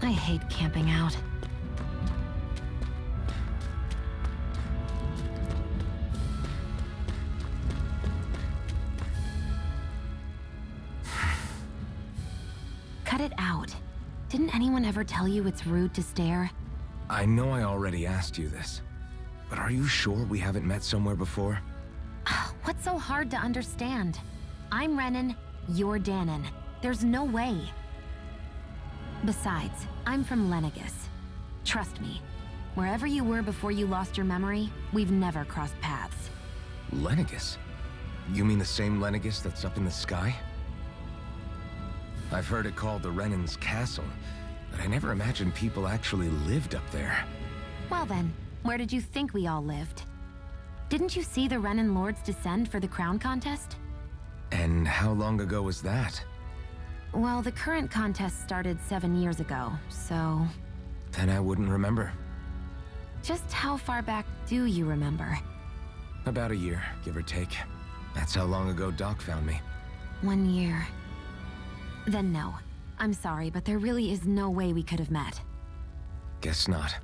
I hate camping out. Cut it out. Didn't anyone ever tell you it's rude to stare? I know I already asked you this, but are you sure we haven't met somewhere before? What's so hard to understand? I'm Renan, you're Danon. There's no way. Besides, I'm from Lenegis. Trust me, wherever you were before you lost your memory, we've never crossed paths. Lenegis? You mean the same Lenegis that's up in the sky? I've heard it called the Renan's Castle, but I never imagined people actually lived up there. Well then, where did you think we all lived? Didn't you see the Renan Lords descend for the crown contest? And how long ago was that? Well, the current contest started 7 years ago, so... Then I wouldn't remember. Just how far back do you remember? About a year, give or take. That's how long ago Doc found me. 1 year. Then no. I'm sorry, but there really is no way we could have met. Guess not.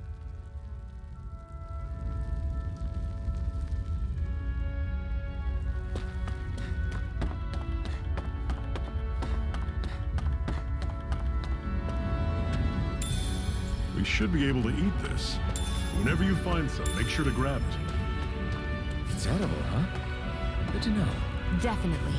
We should be able to eat this. Whenever you find some, make sure to grab it. It's edible, huh? Good to know. Definitely.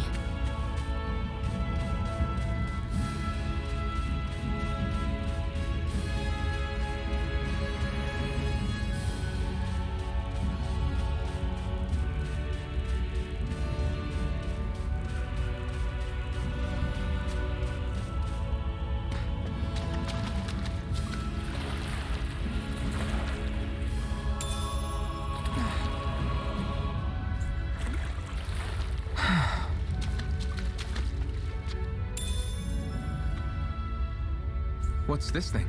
What's this thing?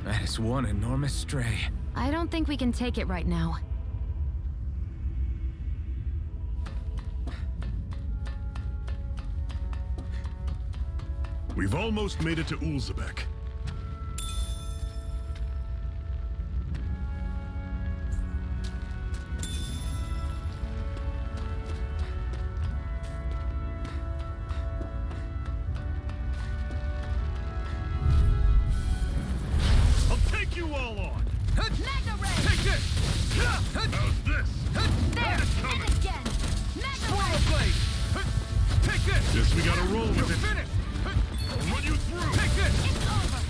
That is one enormous stray. I don't think we can take it right now. We've almost made it to Ulzebek. Guess we gotta roll with it. I'll run you through. Take this. It's over.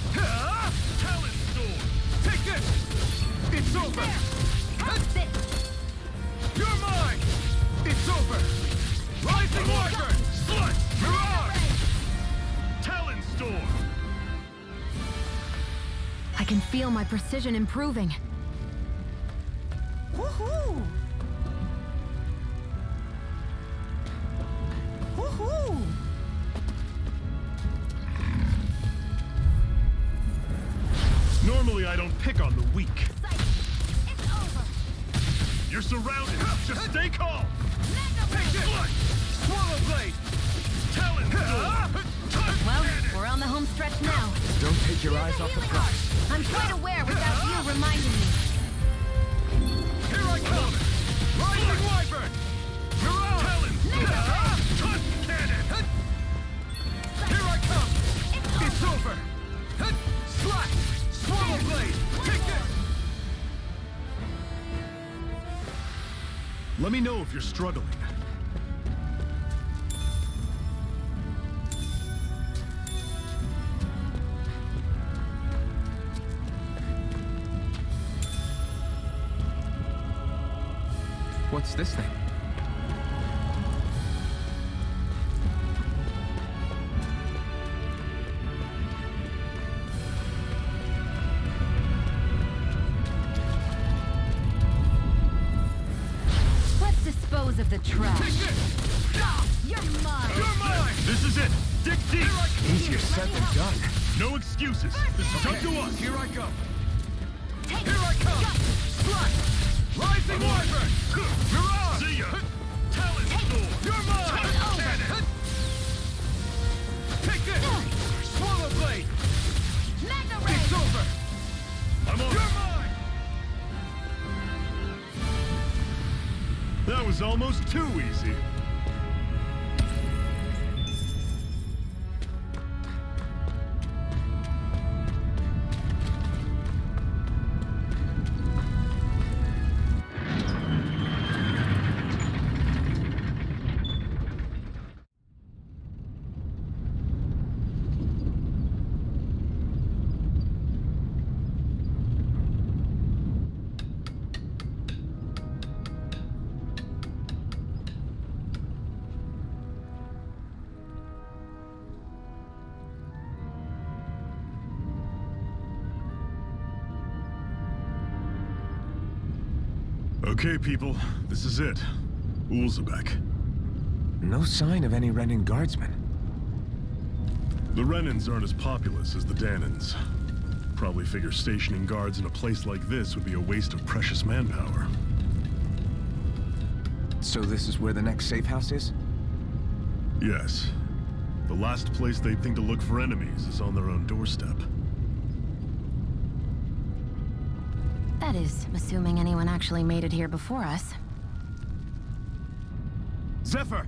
Talent sword. Take this. It's over. Have this. You're mine. It's over. Rising Wyvern. Slut. Mirage. Talent storm. I can feel my precision improving. Woohoo! Woohoo! Normally I don't pick on the weak. It's over. You're surrounded. Just stay calm. Take this. Swallow blade. Talent storm. Well, we're on the home stretch now. Don't take your eyes off the prize. I'm quite aware without you reminding me. Here I come! Rising Wyvern! Mirage! Talent! Touch cannon! Here I come! It's over! Slash! Swallow blade! Take this! Let me know if you're struggling. What's this thing? Let's dispose of the trash. Take this! You're mine. You're mine! This is it! Dig deep! Easier said than done. No excuses. This is up to us. Here I go. Take Here I come! Slot. Rising Wyvern! Mirage! See ya! Talent Sword! You're mine! Take over. Cannon! Take this! Swallow Blade! Magna It's Ray. over! I'm on. You're mine! That was almost too easy. Okay, people, this is it. Ulzebek. No sign of any Renin guardsmen. The Renins aren't as populous as the Danins. Probably figure stationing guards in a place like this would be a waste of precious manpower. So this is where the next safe house is? Yes. The last place they'd think to look for enemies is on their own doorstep. That is, assuming anyone actually made it here before us. Zephyr!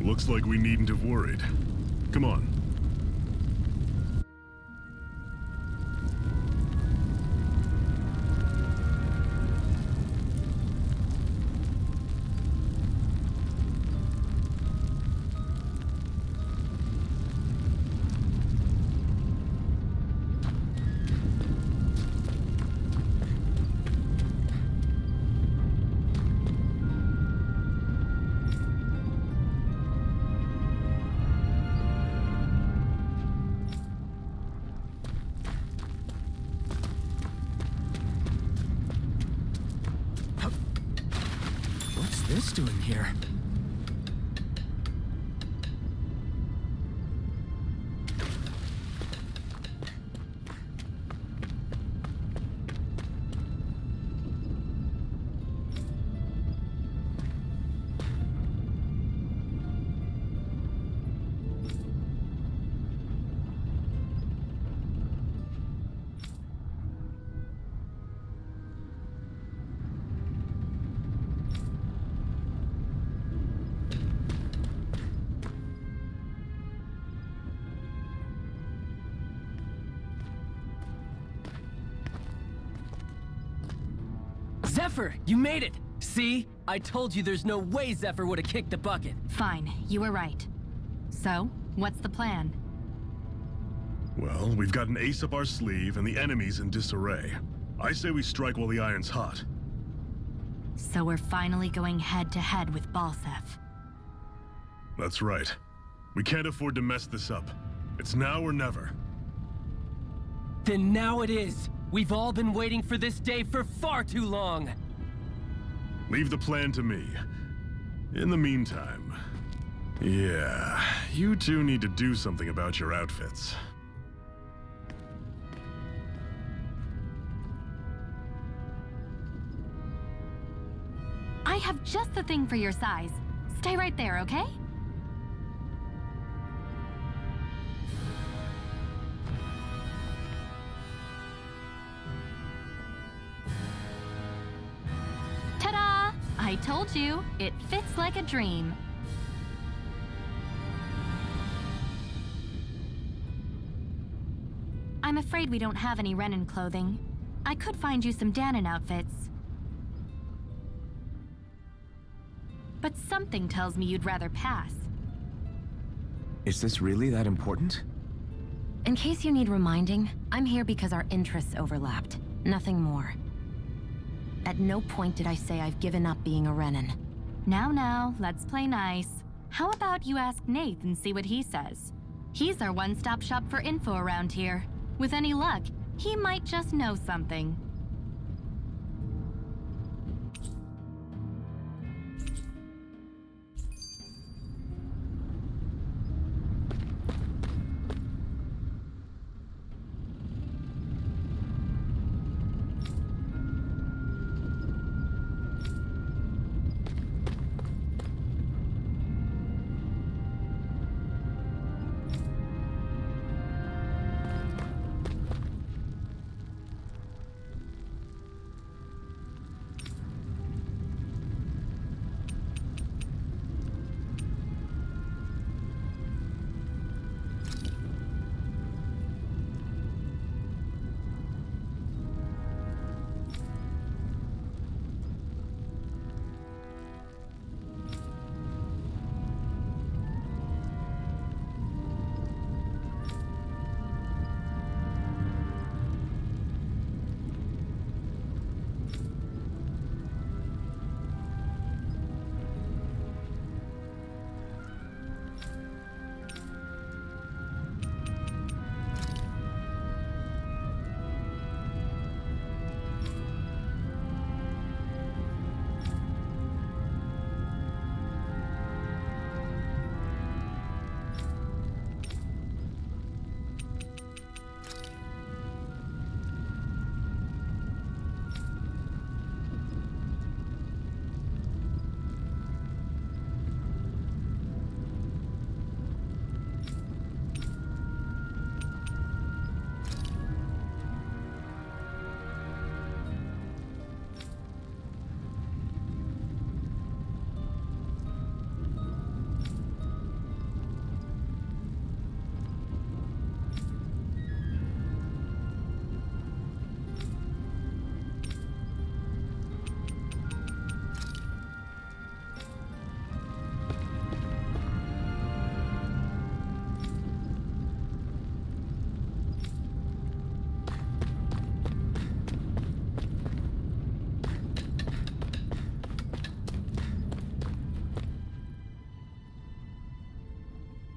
Looks like we needn't have worried. Come on. What's this doing here? Zephyr, you made it! See? I told you there's no way Zephyr would have kicked the bucket. Fine, you were right. So, what's the plan? Well, we've got an ace up our sleeve and the enemy's in disarray. I say we strike while the iron's hot. So we're finally going head-to-head with Balsef. That's right. We can't afford to mess this up. It's now or never. Then now it is! We've all been waiting for this day for far too long! Leave the plan to me. In the meantime... yeah, you two need to do something about your outfits. I have just the thing for your size. Stay right there, okay? Ta-da! I told you, it fits like a dream. I'm afraid we don't have any Renin clothing. I could find you some Danon outfits. But something tells me you'd rather pass. Is this really that important? In case you need reminding, I'm here because our interests overlapped. Nothing more. At no point did I say I've given up being a Renan. Now, let's play nice. How about you ask Nath and see what he says? He's our one-stop shop for info around here. With any luck, he might just know something.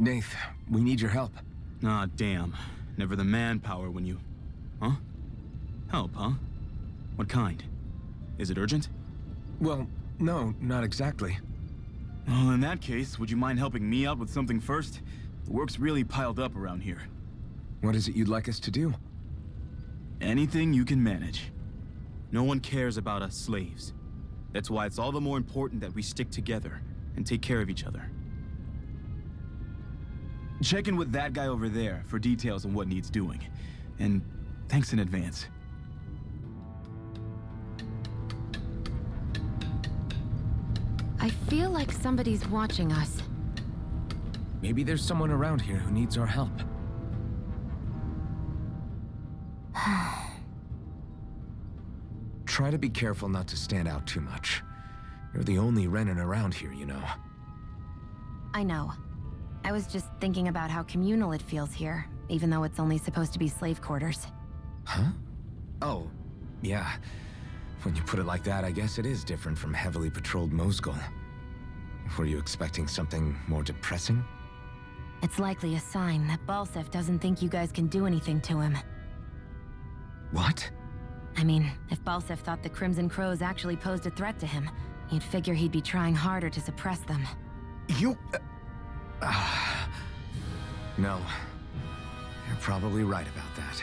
Nath, we need your help. Ah, damn. Never the manpower when you... Huh? Help, huh? What kind? Is it urgent? Well, no, not exactly. Well, in that case, would you mind helping me out with something first? The work's really piled up around here. What is it you'd like us to do? Anything you can manage. No one cares about us slaves. That's why it's all the more important that we stick together and take care of each other. Check in with that guy over there for details on what needs doing. And thanks in advance. I feel like somebody's watching us. Maybe there's someone around here who needs our help. Try to be careful not to stand out too much. You're the only Renan around here, you know. I know. I was just thinking about how communal it feels here, even though it's only supposed to be slave quarters. Huh? Oh, yeah. When you put it like that, I guess it is different from heavily patrolled Mosgul. Were you expecting something more depressing? It's likely a sign that Balsef doesn't think you guys can do anything to him. What? I mean, if Balsef thought the Crimson Crows actually posed a threat to him, you'd figure he'd be trying harder to suppress them. You... No. You're probably right about that.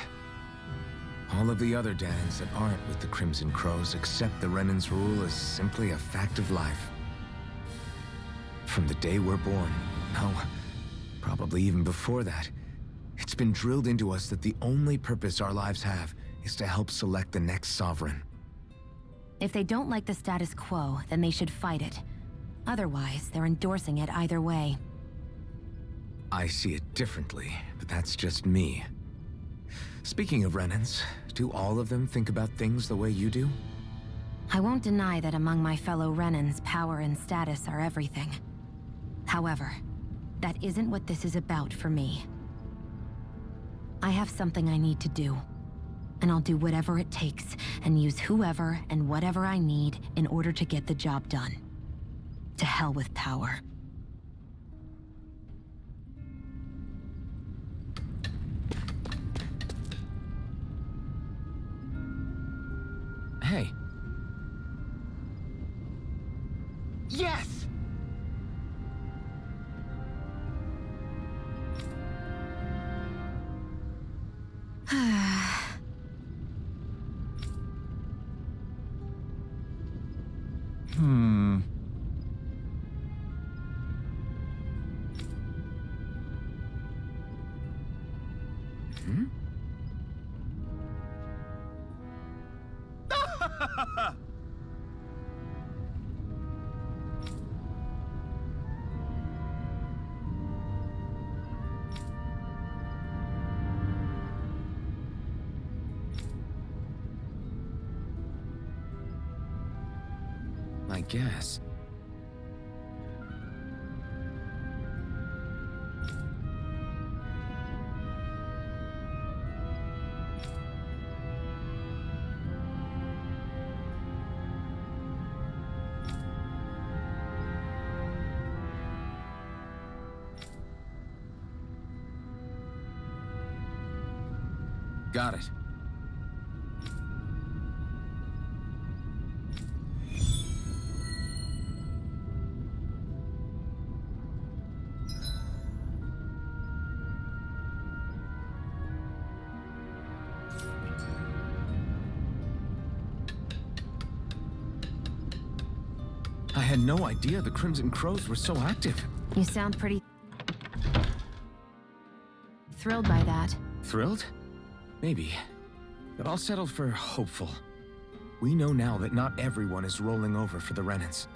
All of the other Dahnans that aren't with the Crimson Crows accept the Renan's rule as simply a fact of life. From the day we're born, no, probably even before that, it's been drilled into us that the only purpose our lives have is to help select the next sovereign. If they don't like the status quo, then they should fight it. Otherwise, they're endorsing it either way. I see it differently, but that's just me. Speaking of Renans, do all of them think about things the way you do? I won't deny that among my fellow Renans, power and status are everything. However, that isn't what this is about for me. I have something I need to do. and I'll do whatever it takes and use whoever and whatever I need in order to get the job done. To hell with power. Hey. Yes! Hmm. I guess. Got it. I had no idea the Crimson Crows were so active. You sound pretty thrilled by that. Thrilled? Maybe. But I'll settle for hopeful. We know now that not everyone is rolling over for the Renans.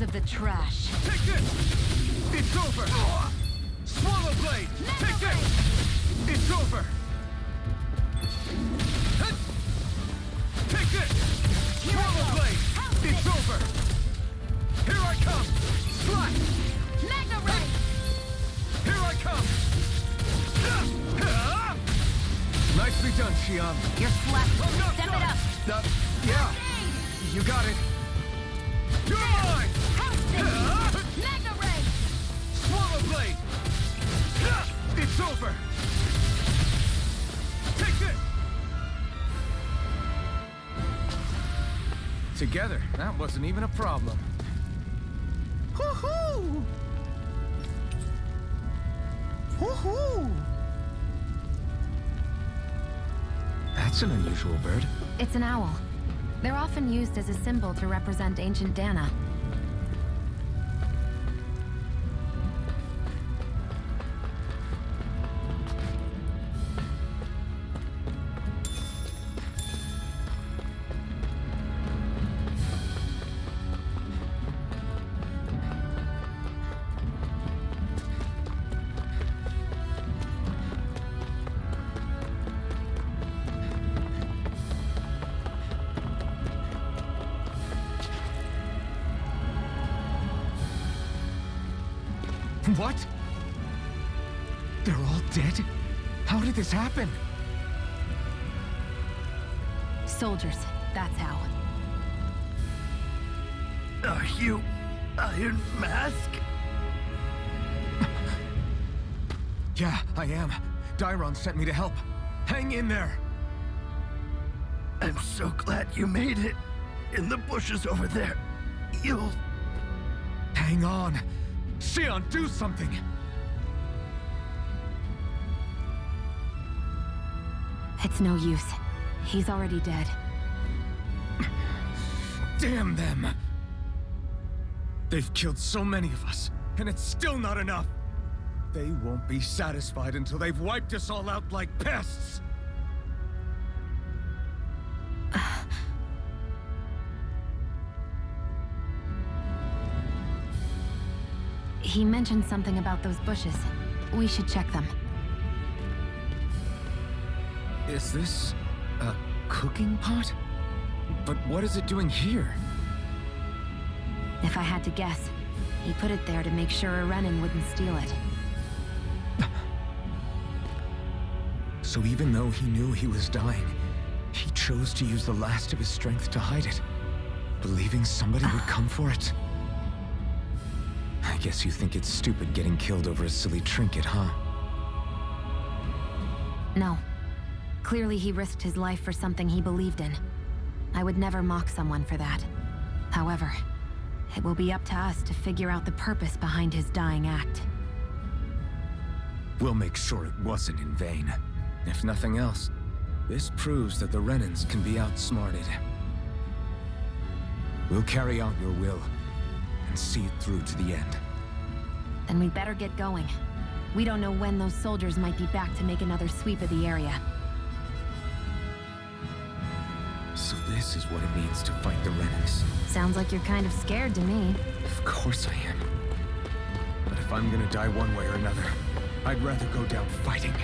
Of the trash. Take this! It's over! Swallow blade! Take this! It's over! Take this! Swallow blade! It's over! Here I come! Slash! Mega Ray! Here I come! Nicely done, Xian. You're slapped. I'm not Step done. it up. Yeah. You got it. You're mine! Mega Ray! Swallow blade! It's over! Take this! Together, that wasn't even a problem. Woohoo! Woohoo! That's an unusual bird. It's an owl. They're often used as a symbol to represent ancient Dana. What? They're all dead? How did this happen? Soldiers, that's how. Are you Iron Mask? Yeah, I am. Dairon sent me to help. Hang in there! I'm so glad you made it. In the bushes over there. You'll... Hang on. Xion, do something! It's no use. He's already dead. Damn them! They've killed so many of us, and it's still not enough! They won't be satisfied until they've wiped us all out like pests! He mentioned something about those bushes. We should check them. Is this a cooking pot? But what is it doing here? If I had to guess, he put it there to make sure a Renan wouldn't steal it. So even though he knew he was dying, he chose to use the last of his strength to hide it, believing somebody would come for it. I guess you think it's stupid getting killed over a silly trinket, huh? No. Clearly he risked his life for something he believed in. I would never mock someone for that. However, it will be up to us to figure out the purpose behind his dying act. We'll make sure it wasn't in vain. If nothing else, this proves that the Renans can be outsmarted. We'll carry out your will, and see it through to the end. Then we'd better get going. We don't know when those soldiers might be back to make another sweep of the area. So this is what it means to fight the Renans. Sounds like you're kind of scared to me. Of course I am. But if I'm gonna die one way or another, I'd rather go down fighting.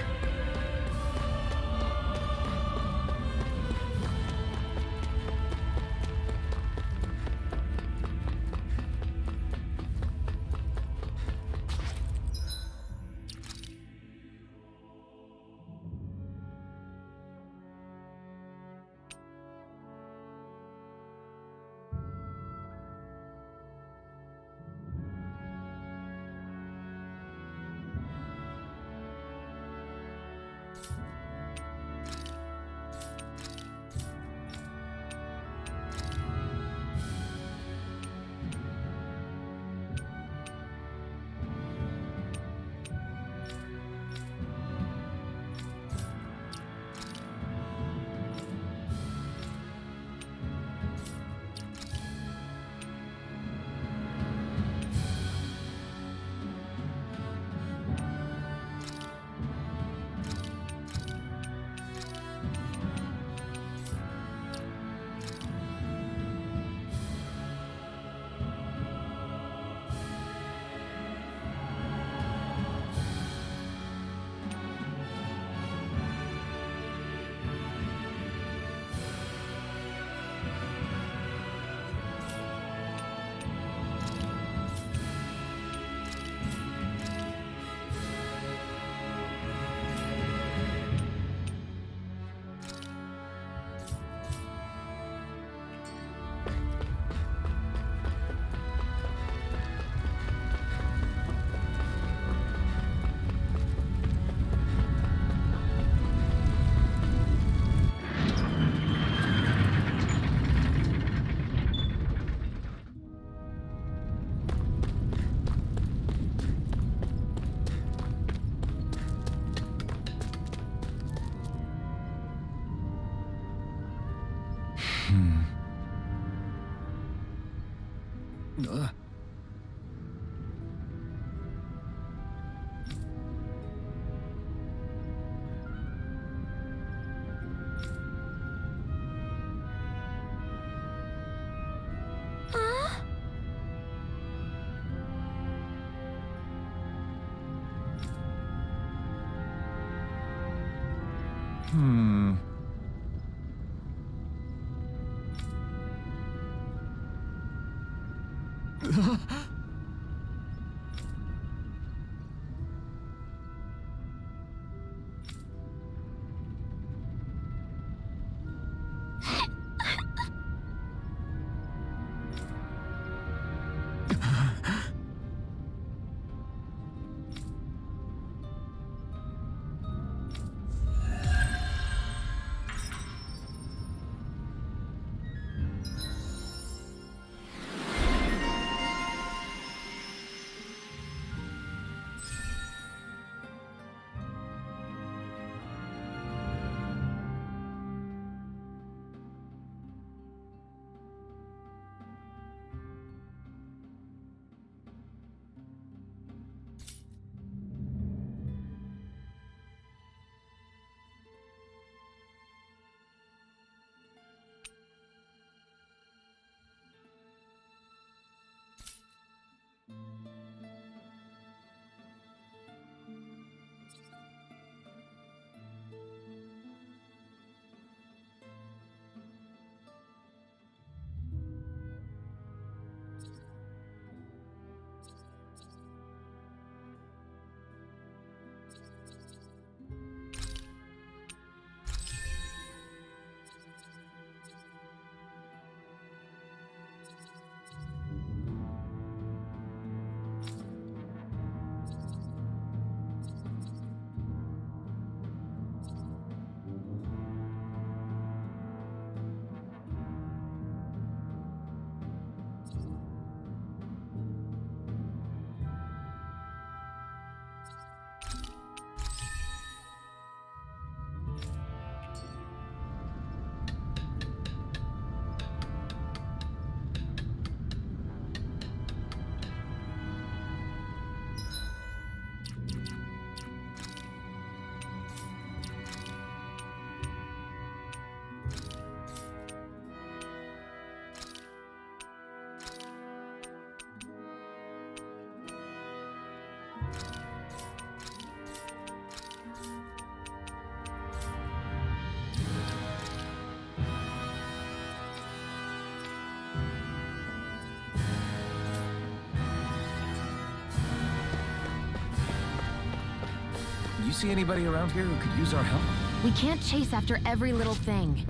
see anybody around here who could use our help? We can't chase after every little thing.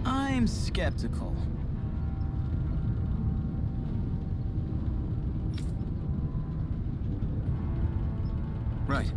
I'm skeptical. Right.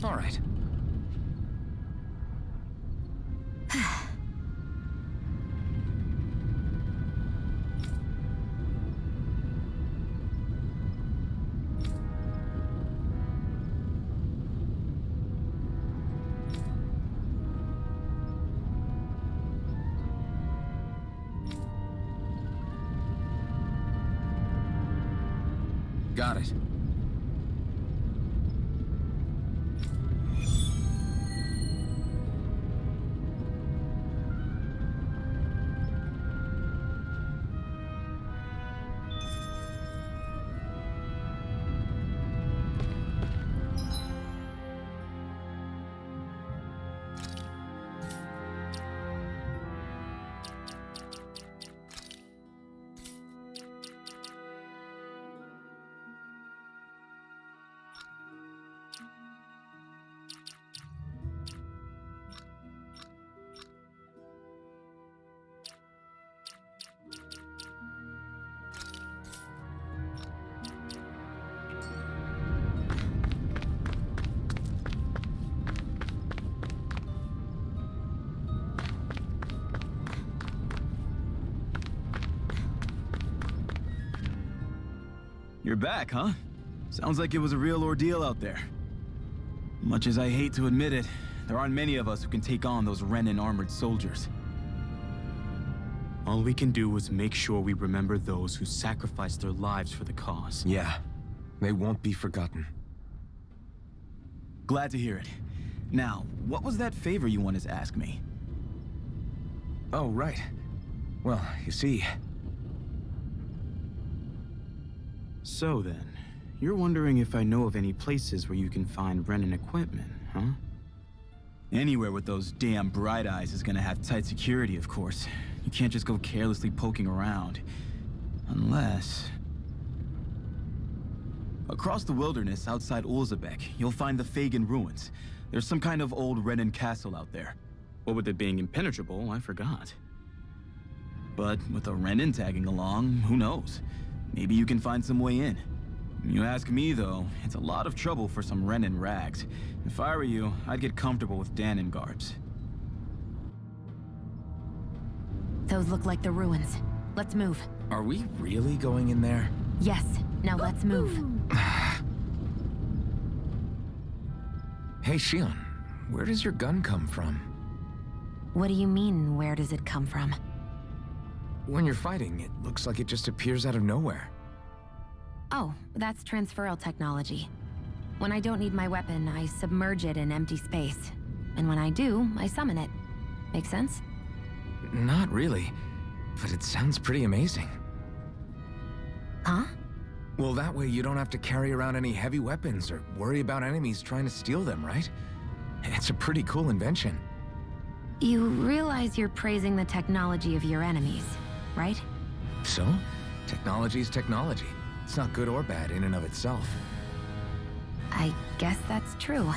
All right. Got it. You're back, huh? Sounds like it was a real ordeal out there. Much as I hate to admit it, there aren't many of us who can take on those Renin armored soldiers. All we can do is make sure we remember those who sacrificed their lives for the cause. Yeah, they won't be forgotten. Glad to hear it. Now, what was that favor you wanted to ask me? Oh, right. Well, you see... So then, you're wondering if I know of any places where you can find Renin equipment, huh? Anywhere with those damn bright eyes is gonna have tight security, of course. You can't just go carelessly poking around. Unless... Across the wilderness outside Ulzebek, you'll find the Fagan ruins. There's some kind of old Renin castle out there. What with it being impenetrable, I forgot. But with a Renin tagging along, who knows? Maybe you can find some way in. You ask me, though, it's a lot of trouble for some Renin rags. If I were you, I'd get comfortable with Danon garbs. Those look like the ruins. Let's move. Are we really going in there? Yes, now let's move. Hey, Shion, where does your gun come from? What do you mean, where does it come from? When you're fighting, it looks like it just appears out of nowhere. Oh, that's transferal technology. When I don't need my weapon, I submerge it in empty space. And when I do, I summon it. Make sense? Not really, but it sounds pretty amazing. Huh? Well, that way you don't have to carry around any heavy weapons or worry about enemies trying to steal them, right? It's a pretty cool invention. You realize you're praising the technology of your enemies, right? So, technology's technology. It's not good or bad in and of itself. I guess that's true.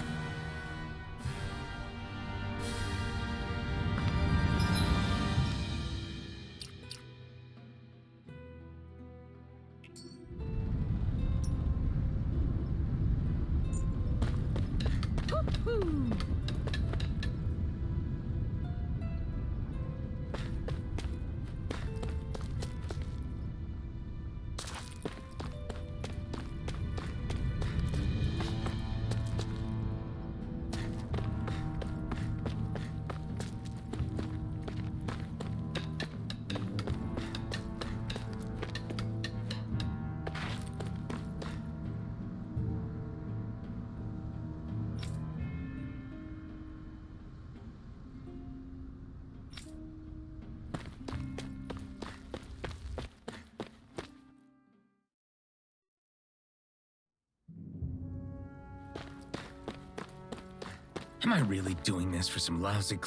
Am I really doing this for some lousy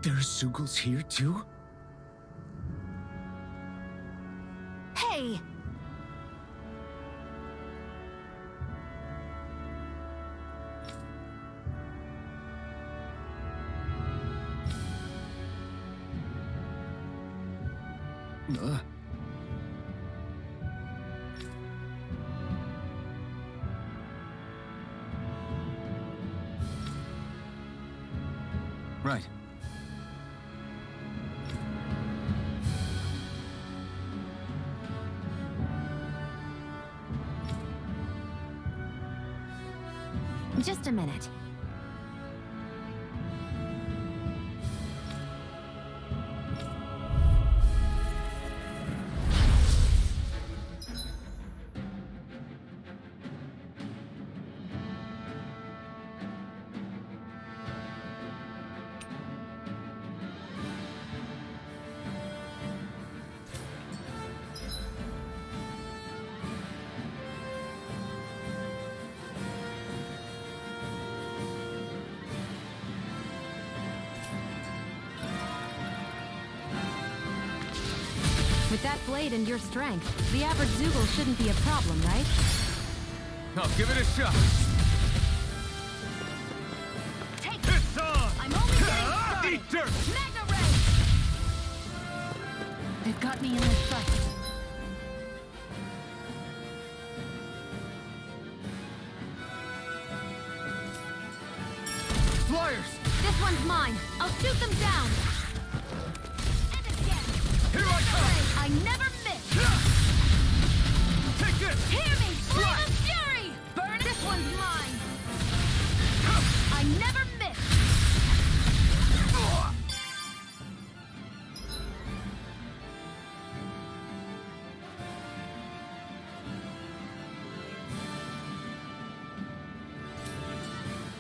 There's Sugals here too? Hey! Right. Just a minute. With that blade and your strength, the average Zoogle shouldn't be a problem, right? I'll give it a shot. Take it! It's on! I'm only getting started! Eat dirt! Mega Ray! They've got me in their sights. Flyers! This one's mine. I'll shoot them down. And again! Here I come! I never miss! Take this! Hear me! Flame of Fury! Burn it! This one's mine! I never miss!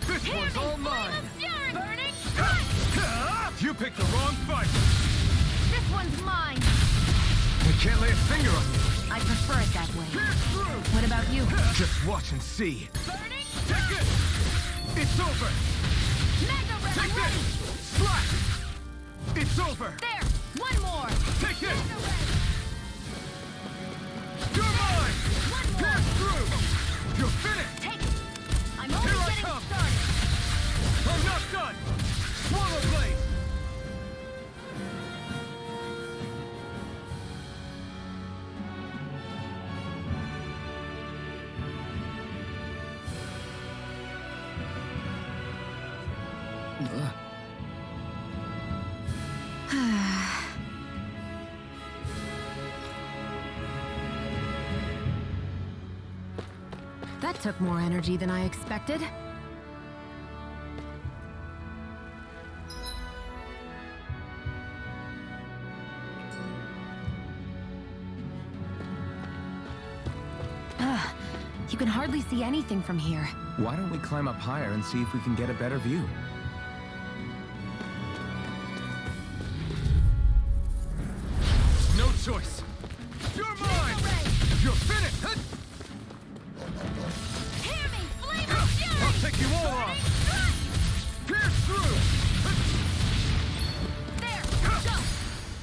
This Hear one's me! all Flame mine! of Fury! Burning strike! You picked the wrong fight! This one's mine! I can't lay a finger on you! I prefer it that way. Pierce through! What about you? Just watch and see! Burning Take it! It's over! Mega Ray! Take I'm ready! this! Slash! It's over! There! One more! Take it! Mega Ray! You're mine! One more! Pierce through! You're finished! Take it! I'm only Here I getting come. started! I'm not done! Swallow blade! That took more energy than I expected. Ugh, you can hardly see anything from here. Why don't we climb up higher and see if we can get a better view? No choice! You're mine! You're finished! Huh? Hear me! Flame of Fury! I'll take you all on! Pierce through! There! Go!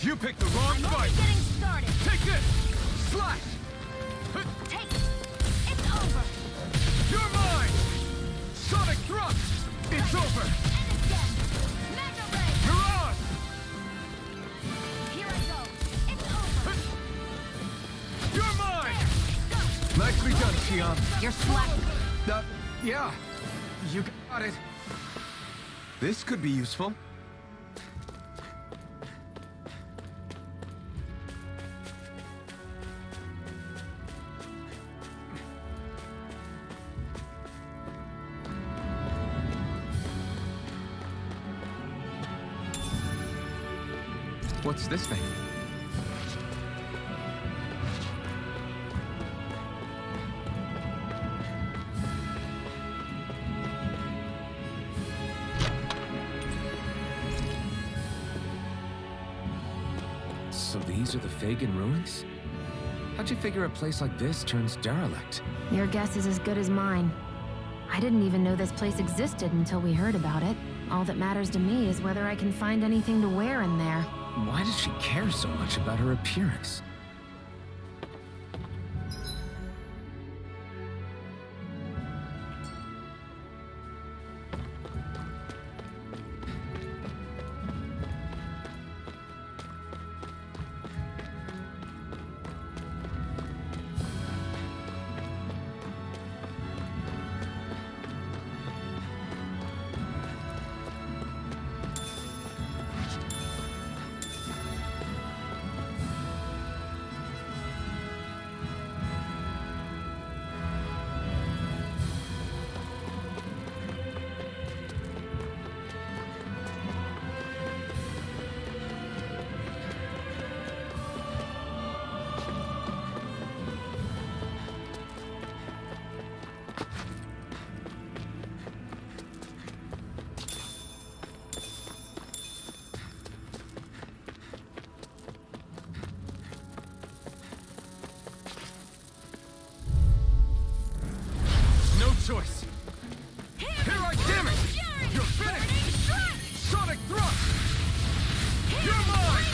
You picked the wrong I'm only fight! getting started! Take this! Slash! Take it! It's over! You're mine! Sonic thrust! It's over! And again! Mega Ray! Mirage! Here I go! It's over! You're mine! Go! Nicely done, Xion. You're slacking. Yeah. You got it. This could be useful. What's this thing? So these are the Fagin ruins? How'd you figure a place like this turns derelict? Your guess is as good as mine. I didn't even know this place existed until we heard about it. All that matters to me is whether I can find anything to wear in there. Why does she care so much about her appearance? Choice. Here I damn it! You're finished! Sonic thrust! You're mine!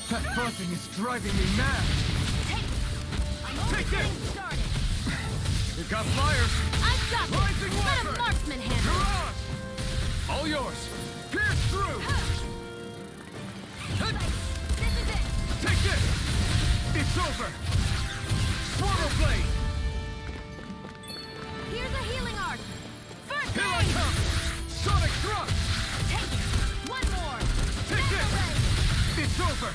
That buzzing is driving me mad! Take this! You got flyers! I've got Rising this! Let a Wyvern! marksman handle it! Mirage! All yours! Pierce through! This is it! Take this! It's over! Swallow blade! Here's a healing arc! First Here I aid! come! Sonic thrust! Take it! One more! Take Mega this! ray! It's over!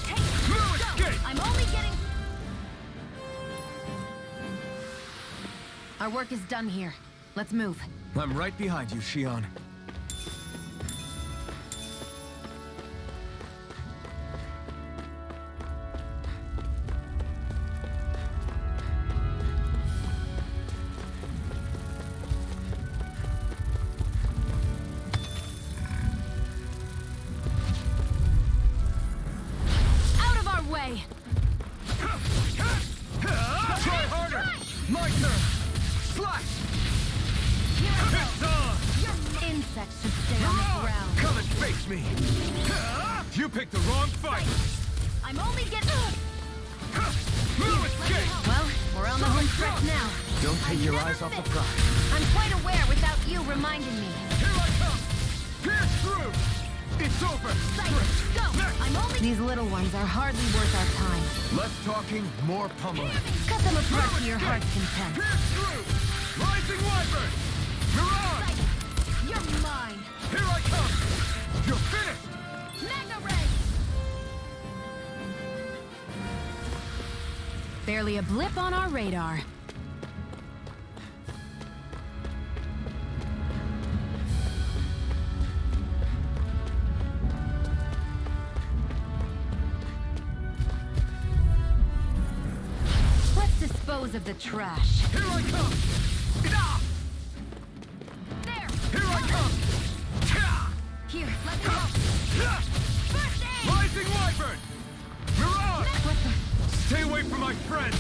Take it! No Go! escape! I'm only getting... Our work is done here. Let's move. I'm right behind you, Shion. Out of our way! Try harder! My turn! Slash! Here we go! It's on! Your insects should stay on the ground. Come and face me! You picked the wrong fight! I'm only getting... No escape! Well, we're on the home stretch now. Don't take your eyes off the prize. I'm quite aware without you reminding me. Here I come! Pierce through! It's over! Sight, go! I'm only... These little ones are hardly worth our time. Less talking, more pummeling. Cut them apart to your heart's content. Pierce through! Rising Wyvern! Mirage! Sight, you're mine. Here I come! You're finished! Mega ray! Barely a blip on our radar. Let's dispose of the trash. Here I come! Ah! There! Here I come! Ah! Here, let me help. Ah! First aid! Rising Wyvern! Mirage! What the... Stay away from my friend!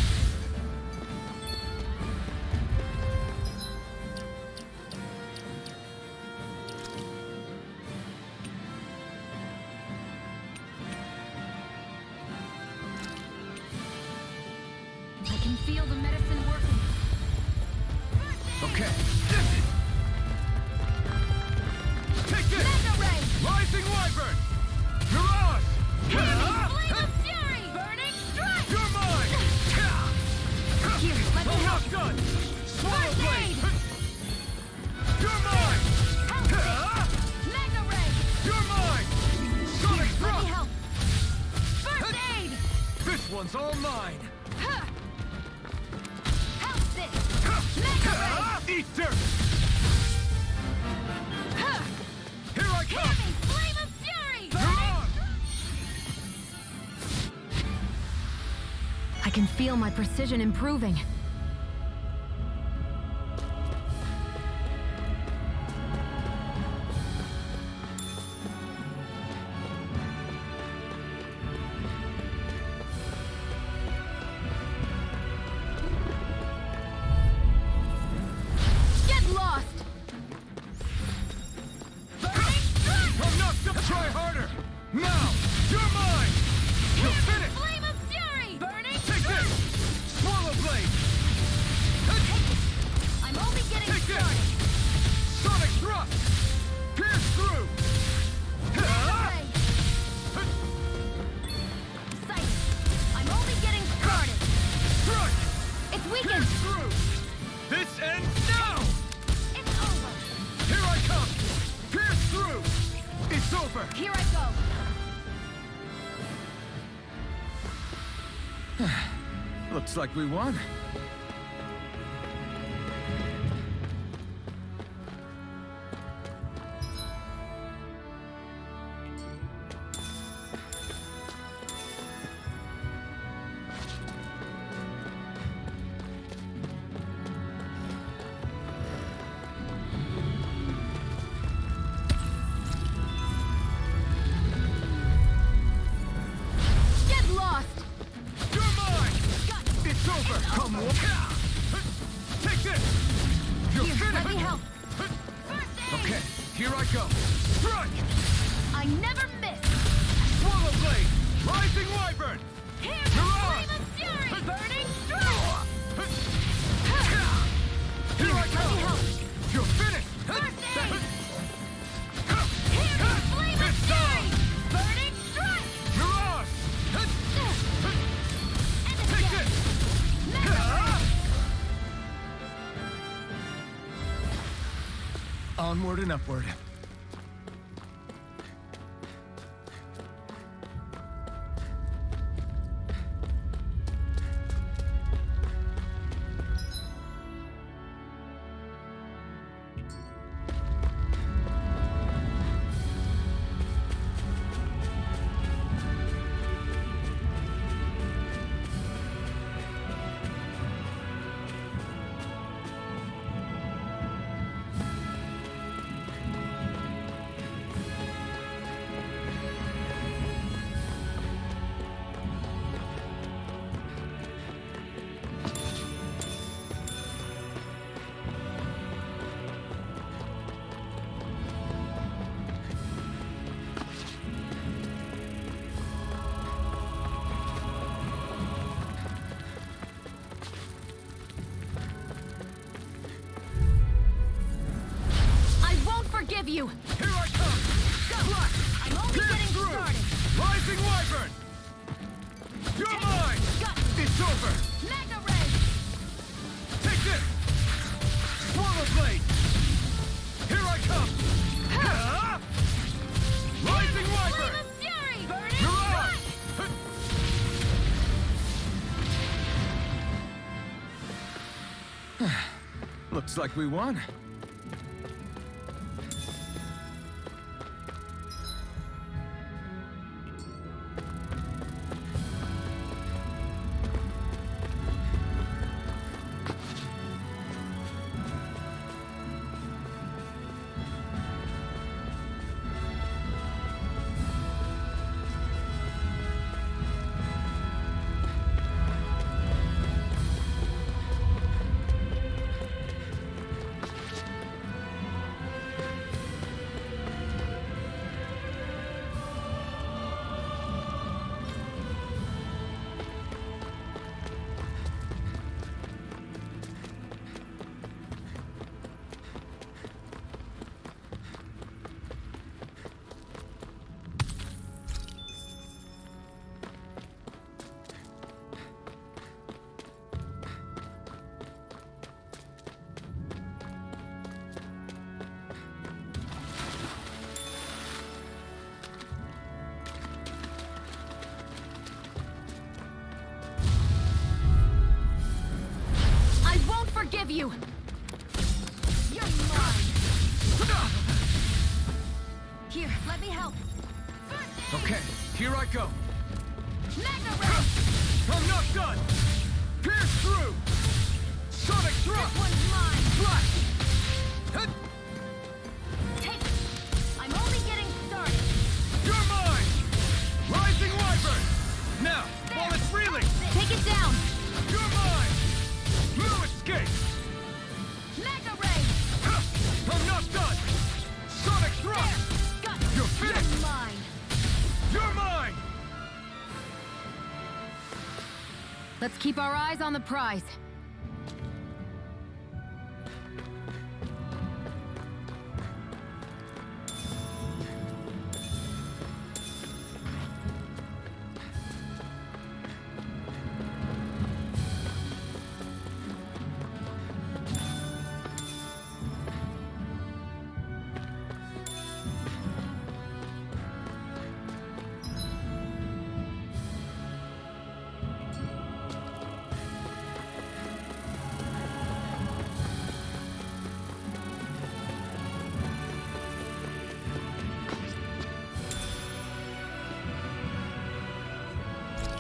I can feel the medicine working. Okay. Take this! Mega ray! Rising Wyvern! Mirage! Ah! Flame of fury! Burning strike! You're mine! Ah! Here, let me I'm help. not done! Swallow First blade! aid! You're mine! Help me! Ah! Mega ray! You're mine! Sonic Let me thrust! help. First aid! This one's all mine! Huh. Help this! Mega ray! Ah! Eat dirt! Huh. Here I come! Heavy flame of fury! Mirage! I can feel my precision improving. Here I go! Looks like we won. Get lost! You're mine! It's over! Come on! Take this! You're Here, let me finished! help. First aid! Okay, here I go! Strike! I never miss! Swallow blade! Rising wyvern! Here, You're on! flame of fury! Burning strike! Here I Let me help. go! You're finished! First aid! Here Here, flame of It's fury! on! Burning strike! You're on! And Take again! this! Mega Onward and upward. I won't forgive you! Here I come! Go! I'm only Pierce getting through! started! Rising wyvern! You're mine! Gut! It's over! Mega ray! Take this! Swallow blade! Here I come! Ha! Rising wyvern! Flame of fury! Burning You're on! strike! Looks like we won. I won't forgive you! You're mine! Here, let me help! First aid! Okay, here I go! Mega ray! I'm not done! Pierce through! Sonic This thrust! one's mine! Flash! Hit! Take it! I'm only getting started! You're mine! Rising wyvern! Now, while it's reeling! Take it down! You're mine! No escape! Mega ray! Ha! I'm not done! Sonic thrust! Gut! You're finished! You're mine! You're mine! Let's keep our eyes on the prize.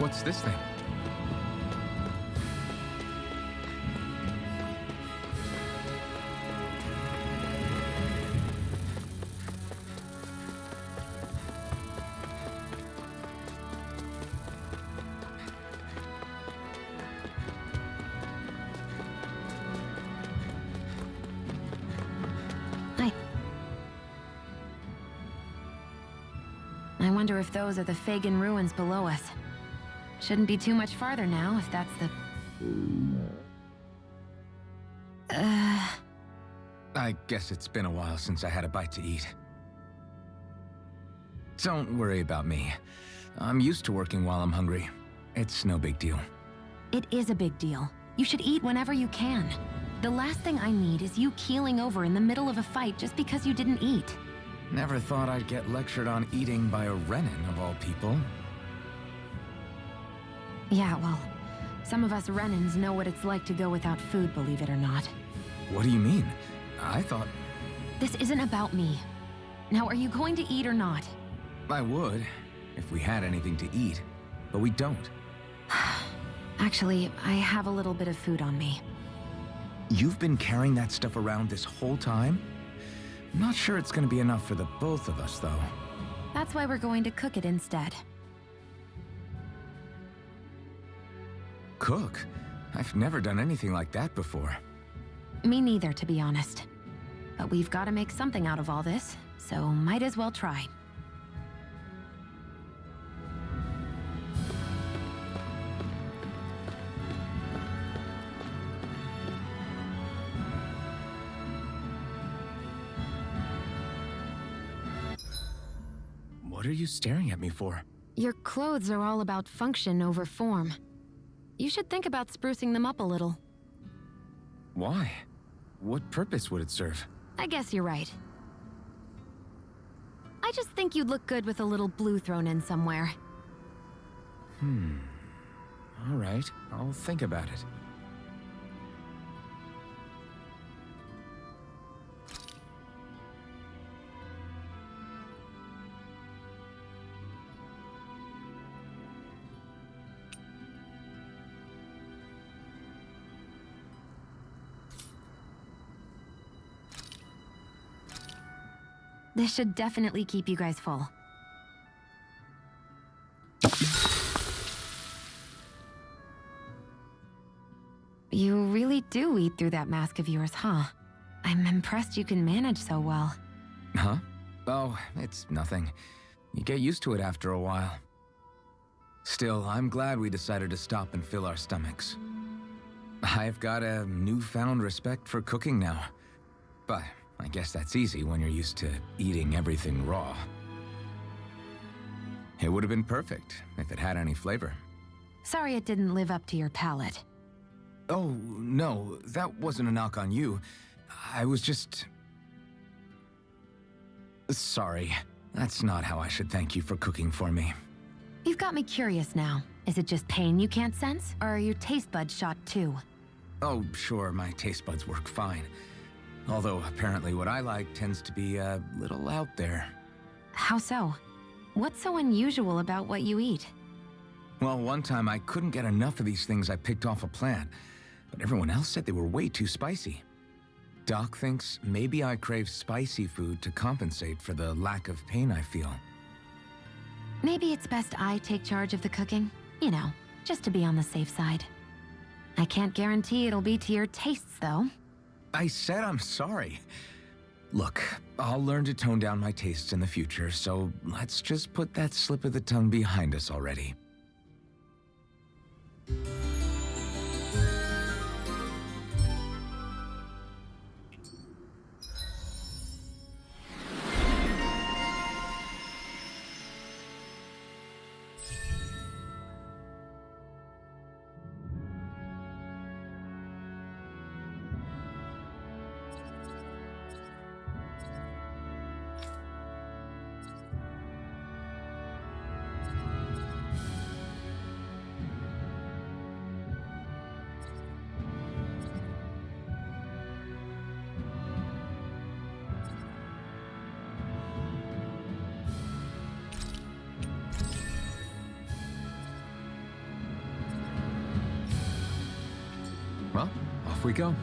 What's this thing? I wonder if those are the Fagin ruins below us. Shouldn't be too much farther now, if that's the... I guess it's been a while since I had a bite to eat. Don't worry about me. I'm used to working while I'm hungry. It's no big deal. It is a big deal. You should eat whenever you can. The last thing I need is you keeling over in the middle of a fight just because you didn't eat. Never thought I'd get lectured on eating by a Renin, of all people. Yeah, well, some of us Renins know what it's like to go without food, believe it or not. What do you mean? I thought... This isn't about me. Now, are you going to eat or not? I would, if we had anything to eat, but we don't. Actually, I have a little bit of food on me. You've been carrying that stuff around this whole time? Not sure it's gonna be enough for the both of us, though. That's why we're going to cook it instead. Cook? I've never done anything like that before. Me neither, to be honest. But we've got to make something out of all this, so might as well try. What are you staring at me for? Your clothes are all about function over form. You should think about sprucing them up a little. Why? What purpose would it serve? I guess you're right. I just think you'd look good with a little blue thrown in somewhere. All right, I'll think about it. This should definitely keep you guys full. You really do eat through that mask of yours, huh? I'm impressed you can manage so well. Huh? Oh, it's nothing. You get used to it after a while. Still, I'm glad we decided to stop and fill our stomachs. I've got a newfound respect for cooking now. But I guess that's easy when you're used to eating everything raw. It would have been perfect if it had any flavor. Sorry it didn't live up to your palate. Oh, no, that wasn't a knock on you. I was just... Sorry. That's not how I should thank you for cooking for me. You've got me curious now. Is it just pain you can't sense, or are your taste buds shot too? Oh, sure, my taste buds work fine. Although, apparently what I like tends to be a little out there. How so? What's so unusual about what you eat? Well, one time I couldn't get enough of these things I picked off a plant, but everyone else said they were way too spicy. Doc thinks maybe I crave spicy food to compensate for the lack of pain I feel. Maybe it's best I take charge of the cooking. You know, just to be on the safe side. I can't guarantee it'll be to your tastes, though. I said I'm sorry. Look, I'll learn to tone down my tastes in the future, so let's just put that slip of the tongue behind us already. Well, off we go.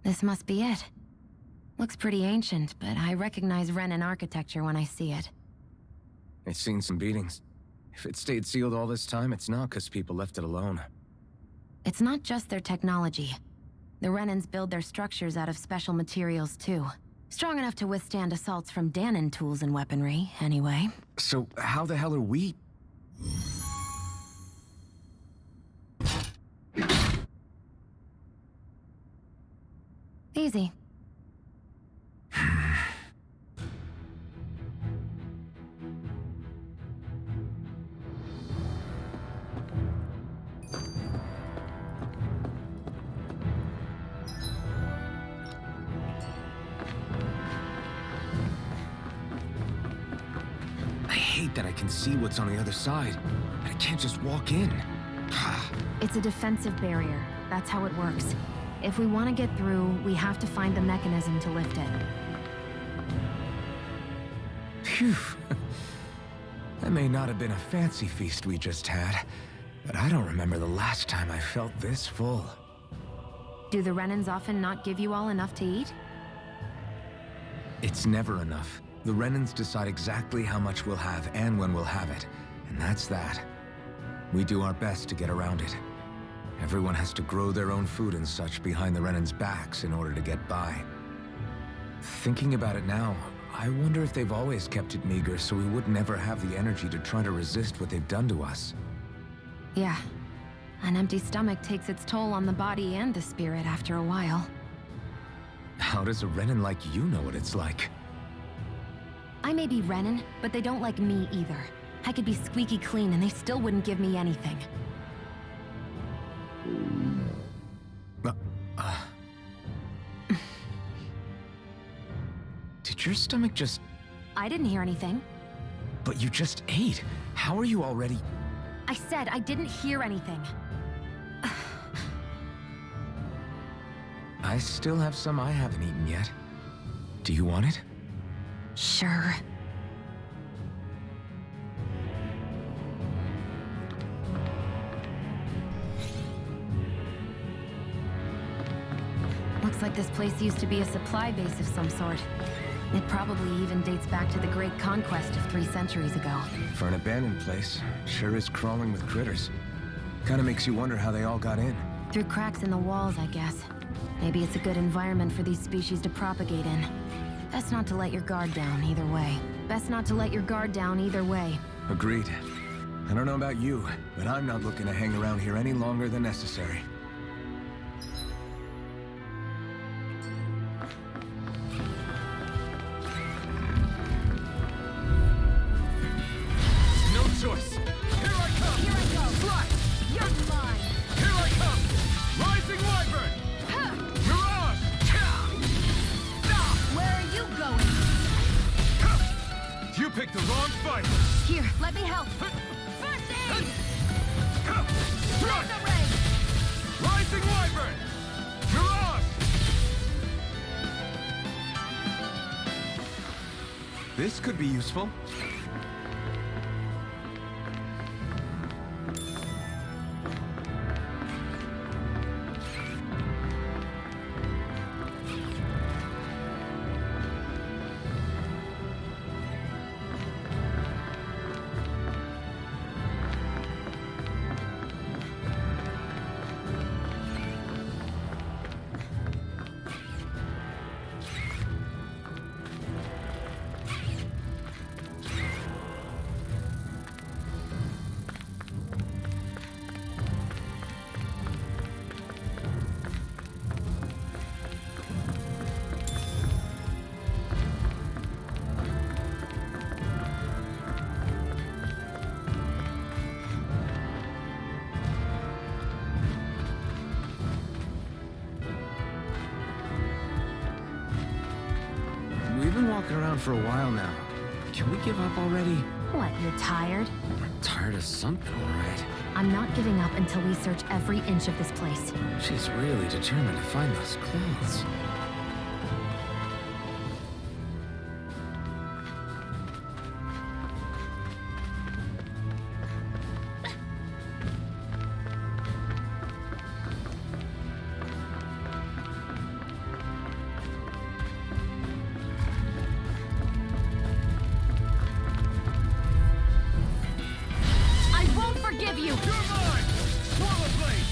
This must be it. Looks pretty ancient, but I recognize Renan architecture when I see it. It's seen some beatings. If it stayed sealed all this time, it's not because people left it alone. It's not just their technology. The Renans build their structures out of special materials, too. Strong enough to withstand assaults from Danon tools and weaponry, anyway. So how the hell are we... Easy. I hate that I can see what's on the other side, but I can't just walk in. It's a defensive barrier. That's how it works. If we want to get through, we have to find the mechanism to lift it. Phew. That may not have been a fancy feast we just had, but I don't remember the last time I felt this full. Do the Renans often not give you all enough to eat? It's never enough. The Renans decide exactly how much we'll have and when we'll have it, and that's that. We do our best to get around it. Everyone has to grow their own food and such behind the Renans' backs in order to get by. Thinking about it now, I wonder if they've always kept it meager so we would never have the energy to try to resist what they've done to us. Yeah. An empty stomach takes its toll on the body and the spirit after a while. How does a Renan like you know what it's like? I may be Renan, but they don't like me either. I could be squeaky clean and they still wouldn't give me anything. Did your stomach just... I didn't hear anything. But you just ate. How are you already... I said I didn't hear anything. I still have some I haven't eaten yet. Do you want it? Sure. Looks like this place used to be a supply base of some sort. It probably even dates back to the Great Conquest of 3 centuries ago. For an abandoned place, sure is crawling with critters. Kinda makes you wonder how they all got in. Through cracks in the walls, I guess. Maybe it's a good environment for these species to propagate in. Best not to let your guard down either way. Best not to let your guard down either way. Agreed. I don't know about you, but I'm not looking to hang around here any longer than necessary. No choice. Here I come. Here I go! Fly. You're mine! Here I come. Rising Wyvern. Mirage. Where are you going? You picked the wrong fight. Here, let me help. First aid! Run. The ray! Rising Wyvern. Mirage. This could be useful. looking around for a while now. Can we give up already? What, you're tired? I'm tired of something, all right. I'm not giving up until we search every inch of this place. She's really determined to find those clothes. I won't forgive you! You're mine! Swallow blade!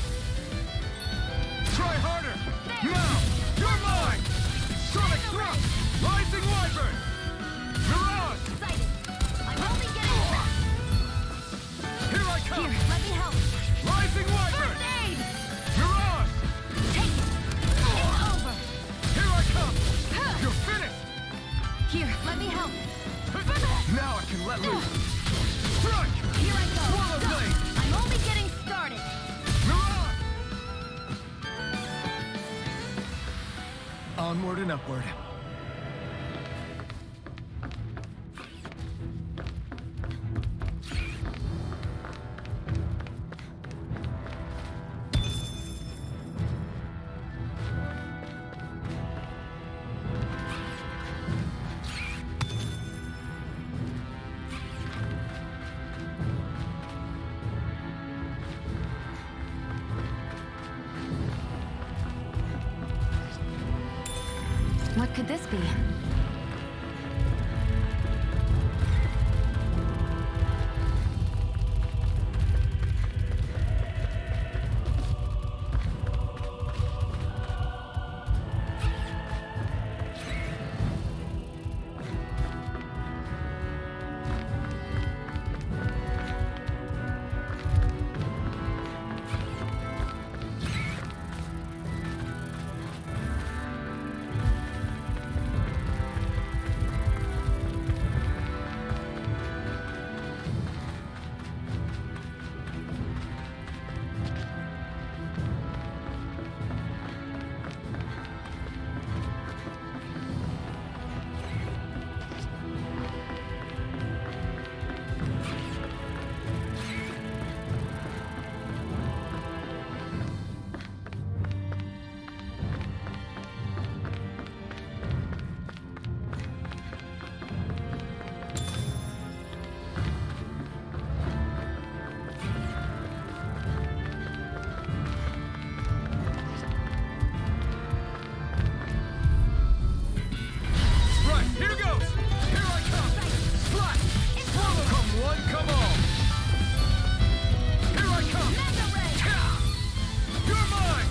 Try harder! Now! You're mine! Sonic thrust! Rising wyvern! Mirage! Excited! I'm only getting started! Here I come! Here, let me help! Rising wyvern! First aid! Mirage! Take it! It's over! Here I come! You're finished! Here, let me help! Now I can let loose! Strike! Here I go! Swallow Go. blade! I'm only getting started! Mirage! Onward and upward. What could this be? Right, here goes! Here I come! Splat! Swallow! Come one, come all! Here I come! Ka! You're mine!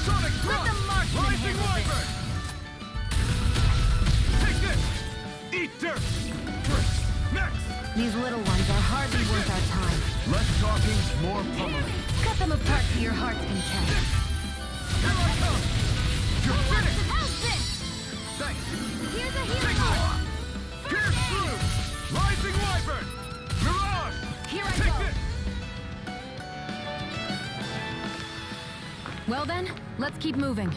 Sonic thrust! the marksman Rising handle wyvern! Take this! Eat dirt! Bricks! Next! These little ones are hardly worth our time. Less talking, more pummeling. Cut them apart to your heart's content. Here I come! You're finished! How's this? Thanks! Here's a Take hero! off! Pierce through! Rising wyvern! Mirage! Here I Take go. this! Well then, let's keep moving.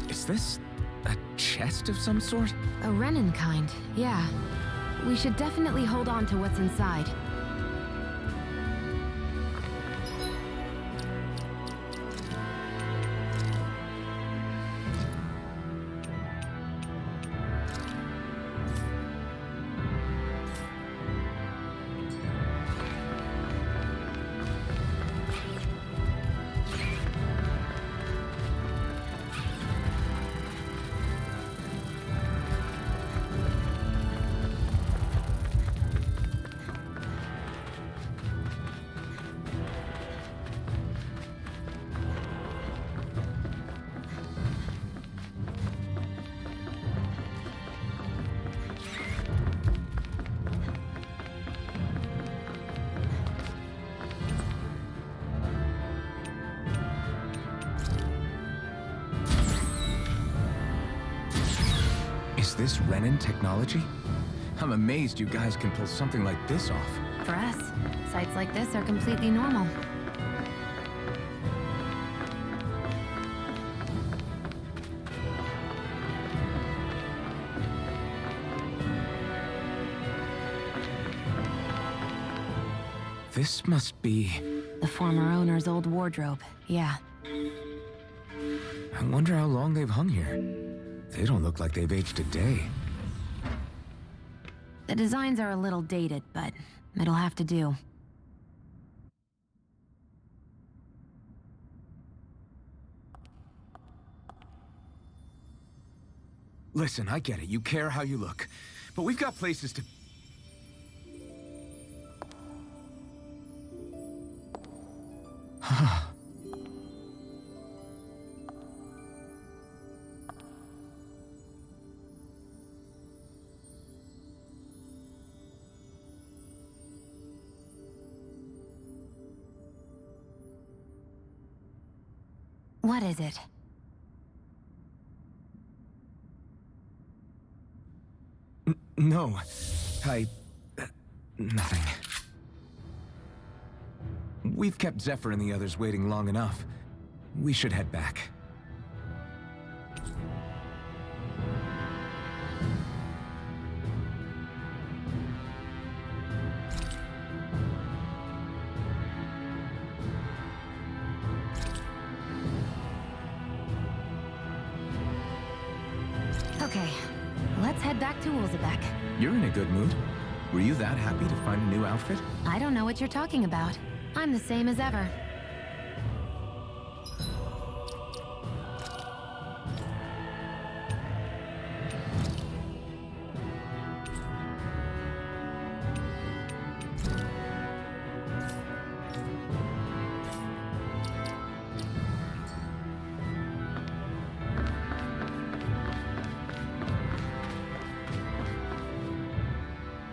Is this a chest of some sort? A Renin kind, yeah. We should definitely hold on to what's inside. Is this Renin technology? I'm amazed you guys can pull something like this off. For us, sites like this are completely normal. This must be... The former owner's old wardrobe, yeah. I wonder how long they've hung here. They don't look like they've aged a day. The designs are a little dated, but it'll have to do. Listen, I get it. You care how you look. But we've got places to... What is it? No. Nothing. We've kept Zephyr and the others waiting long enough. We should head back. Okay, let's head back to Ulzebek. You're in a good mood. Were you that happy to find a new outfit? I don't know what you're talking about. I'm the same as ever.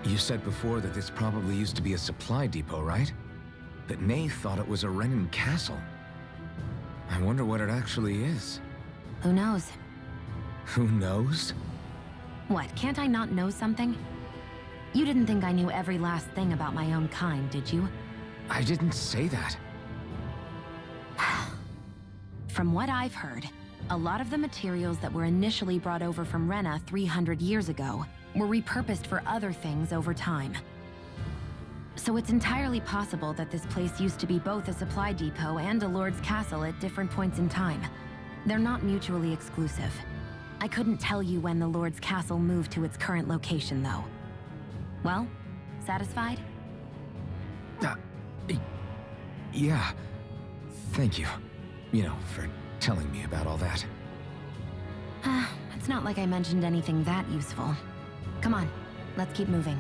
You said before that this probably used to be a supply depot, right? But Nay thought it was a Renin castle. I wonder what it actually is. Who knows? Who knows? What, can't I not know something? You didn't think I knew every last thing about my own kind, did you? I didn't say that. From what I've heard, a lot of the materials that were initially brought over from Rena 300 years ago were repurposed for other things over time. So it's entirely possible that this place used to be both a supply depot and a lord's castle at different points in time. They're not mutually exclusive. I couldn't tell you when the lord's castle moved to its current location, though. Well, satisfied? Yeah. Thank you. You know, for telling me about all that. It's not like I mentioned anything that useful. Come on, let's keep moving.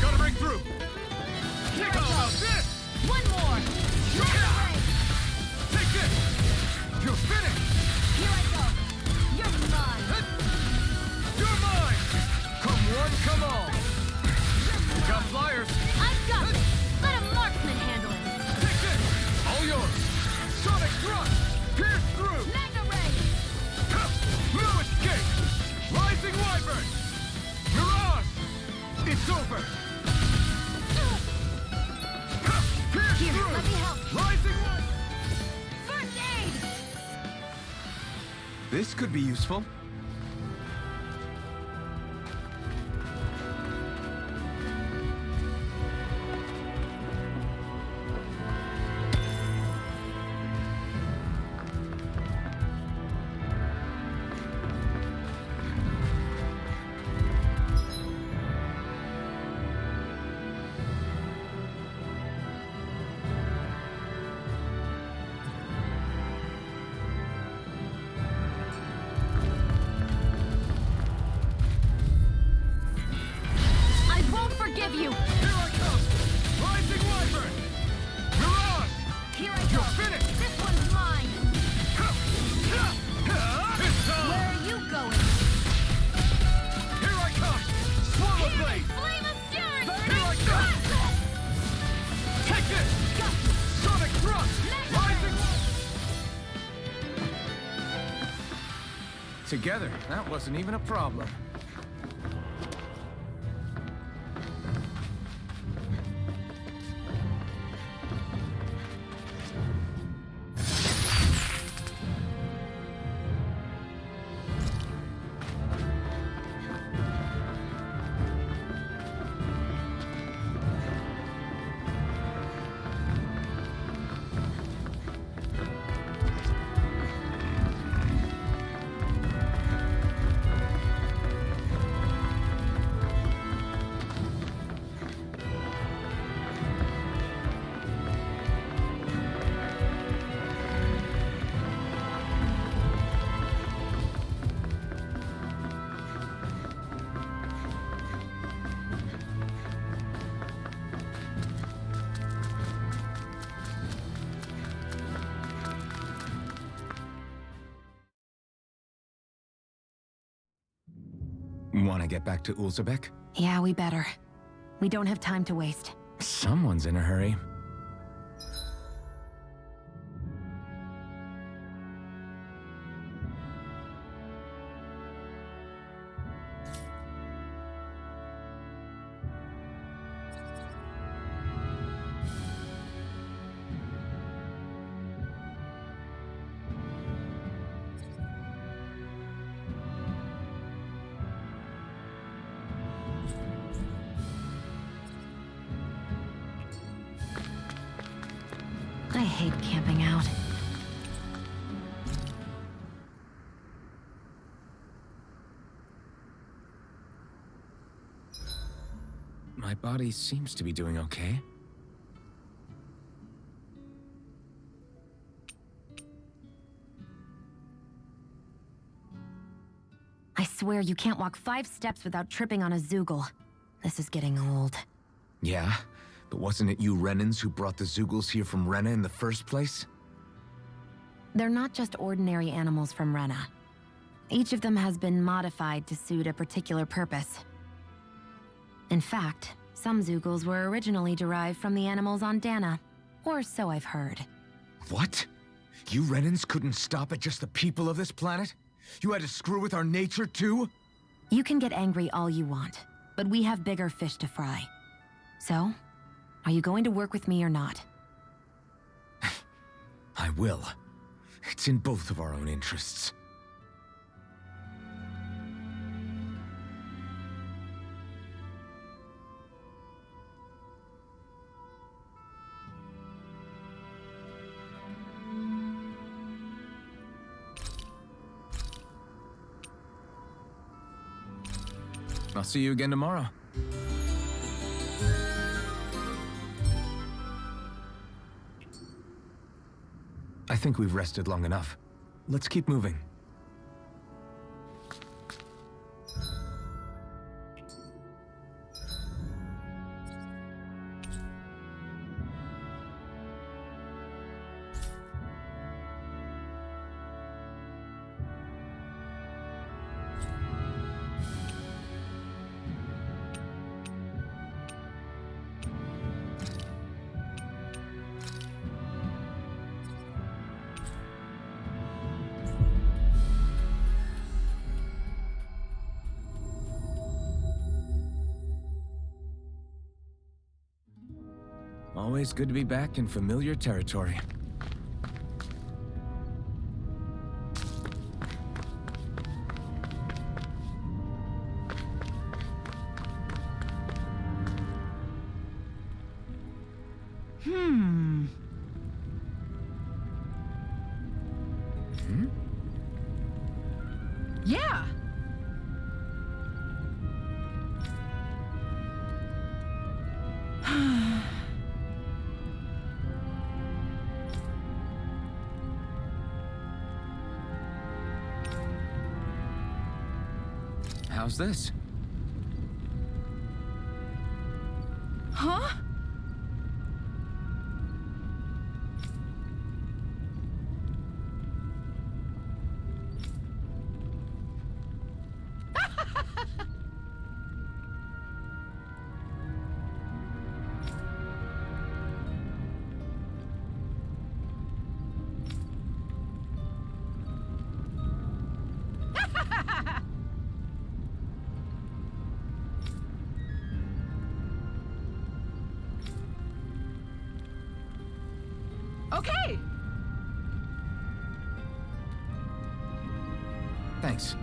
Gotta break through! Take all of this! One more! Take this! You're finished! Here I go! You're mine! You're mine! Come one, come all! Got flyers! I've got this! Let a marksman handle it! Take this! All yours! Sonic thrust! Pierce through! Magna ray! No escape! Rising wyvern! Mirage! It's over! Pierce Here, through! let me help. Rising wyvern! First aid! This could be useful. together. That wasn't even a problem. Want to get back to Ulzebek? Yeah, we better. We don't have time to waste. Someone's in a hurry. I hate camping out. My body seems to be doing okay. I swear you can't walk 5 steps without tripping on a Zoogle. This is getting old. Yeah, but wasn't it you Renans who brought the Zoogles here from Rena in the first place? They're not just ordinary animals from Rena. Each of them has been modified to suit a particular purpose. In fact, some Zoogles were originally derived from the animals on Dana, or so I've heard. What? You Renans couldn't stop at just the people of this planet? You had to screw with our nature too? You can get angry all you want, but we have bigger fish to fry. So, are you going to work with me or not? I will. It's in both of our own interests. I'll see you again tomorrow. I think we've rested long enough. Let's keep moving. Always good to be back in familiar territory. Yeah. How's this? Huh? Okay! Thanks.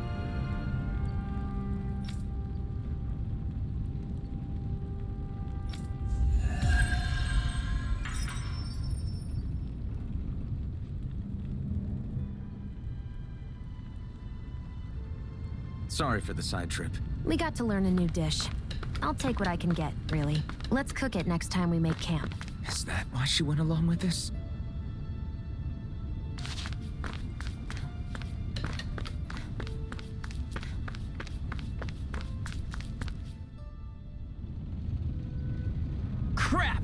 Sorry for the side trip. We got to learn a new dish. I'll take what I can get, really. Let's cook it next time we make camp. Is that why she went along with this? Crap!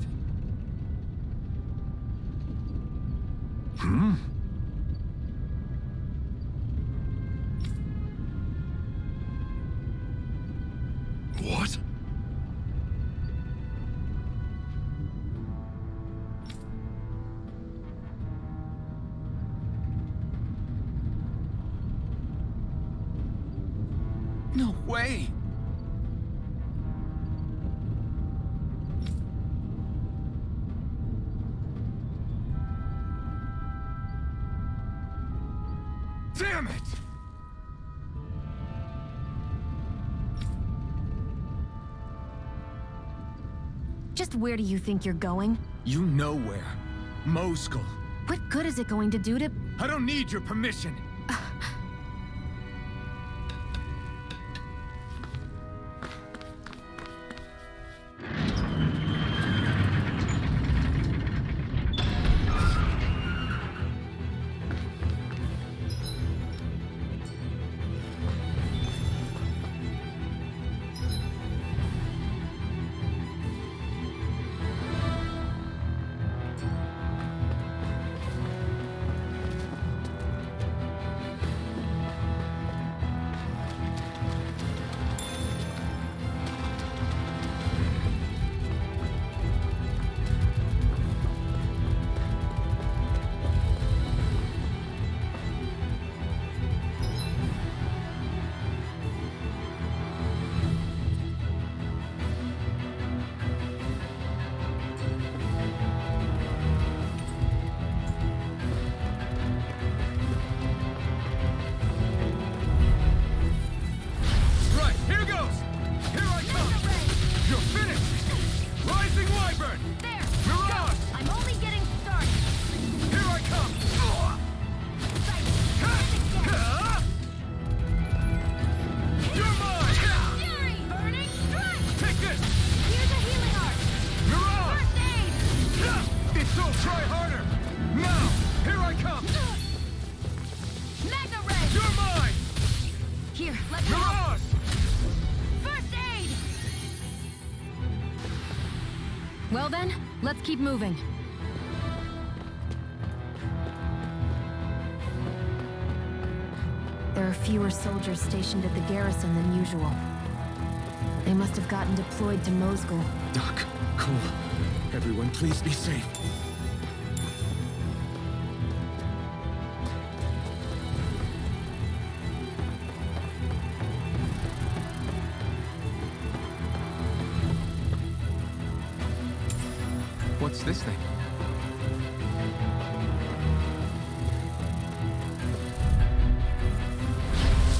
What? No way! Damn it! Just where do you think you're going? You know where. Mosul. What good is it going to do to... I don't need your permission. Right, here goes! Here I come! You're finished! Rising Wyvern! There! Mirage! I'm only getting started! Here I come! You're mine! Fury! Burning strike! Take this! Here's a healing art! Mirage! First aid! It's so try harder! Now! Here I come! Magna ray! You're mine! Here, let me help! Mirage! First aid! Well then, let's keep moving. There are fewer soldiers stationed at the garrison than usual. They must have gotten deployed to Mosul. Doc, Cole, everyone please be safe. What's this thing?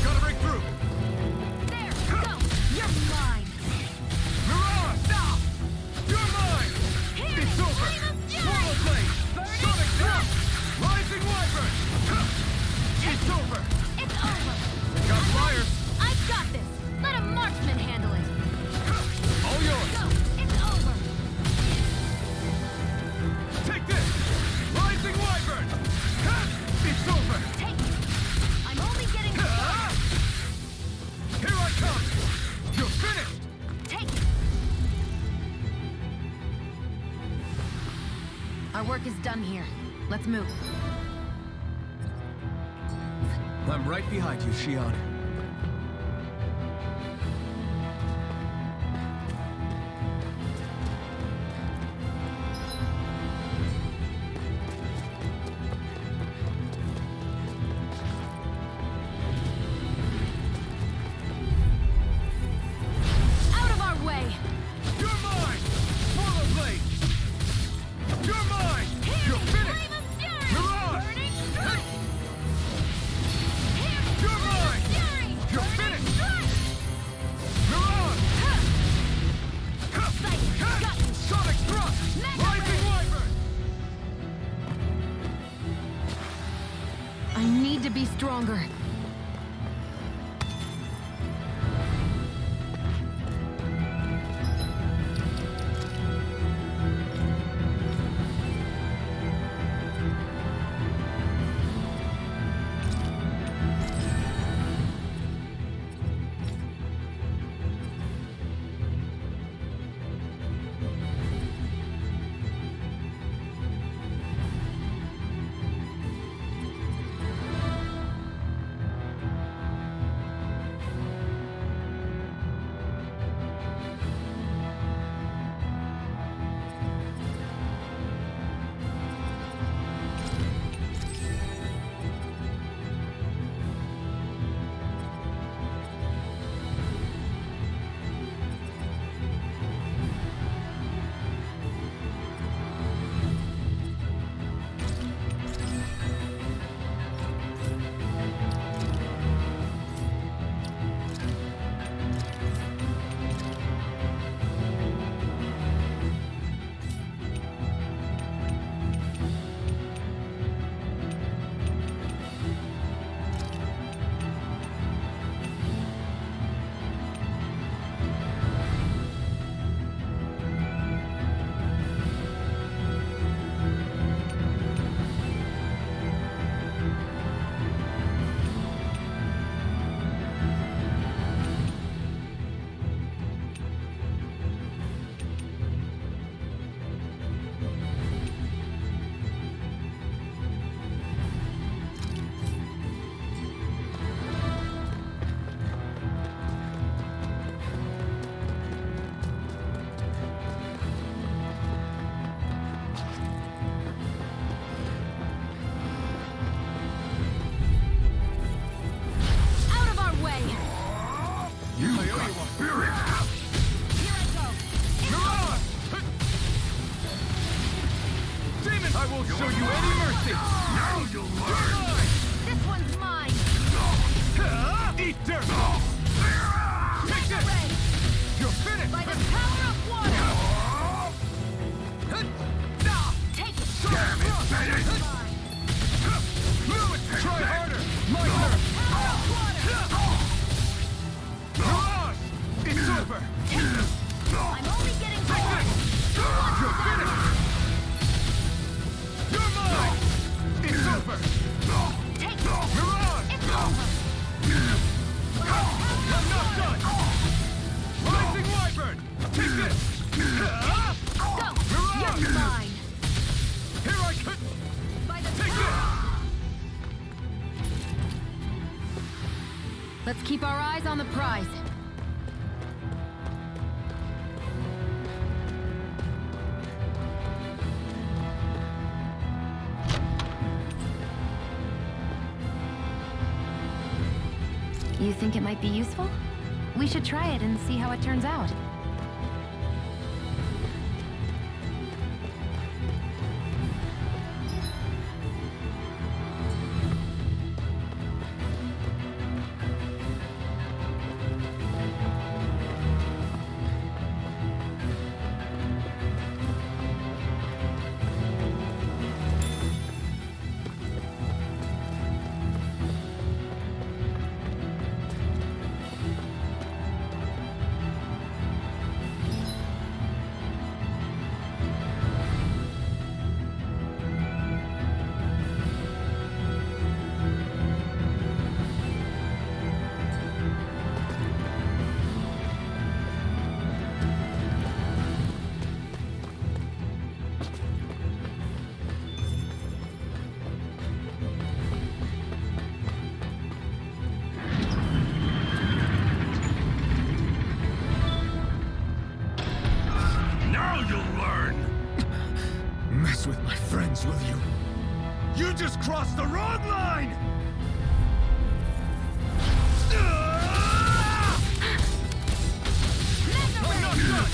Gotta break through! There! Go! You're mine! Mirage! Stop! You're mine! Here! It's over! Flame of fury! Swallow blade! Burning Sonic strike! Blast! Rising Wyvern! It's over! It's over! Got flyers! I've got this! Let a marksman handle it! All yours! Go! It's over! Take this! Rising Wyvern! It's over! Take it! I'm only getting started! Here I come! You're finished! Take it! Our work is done here. Let's move. I'm right behind you, Shion. Out of our way! You're mine! Swallow blade! You're mine! You're finished! Flame of to be stronger. Let's keep our eyes on the prize. You think it might be useful? We should try it and see how it turns out. With my friends, will you? You just crossed the wrong line! I'm not done!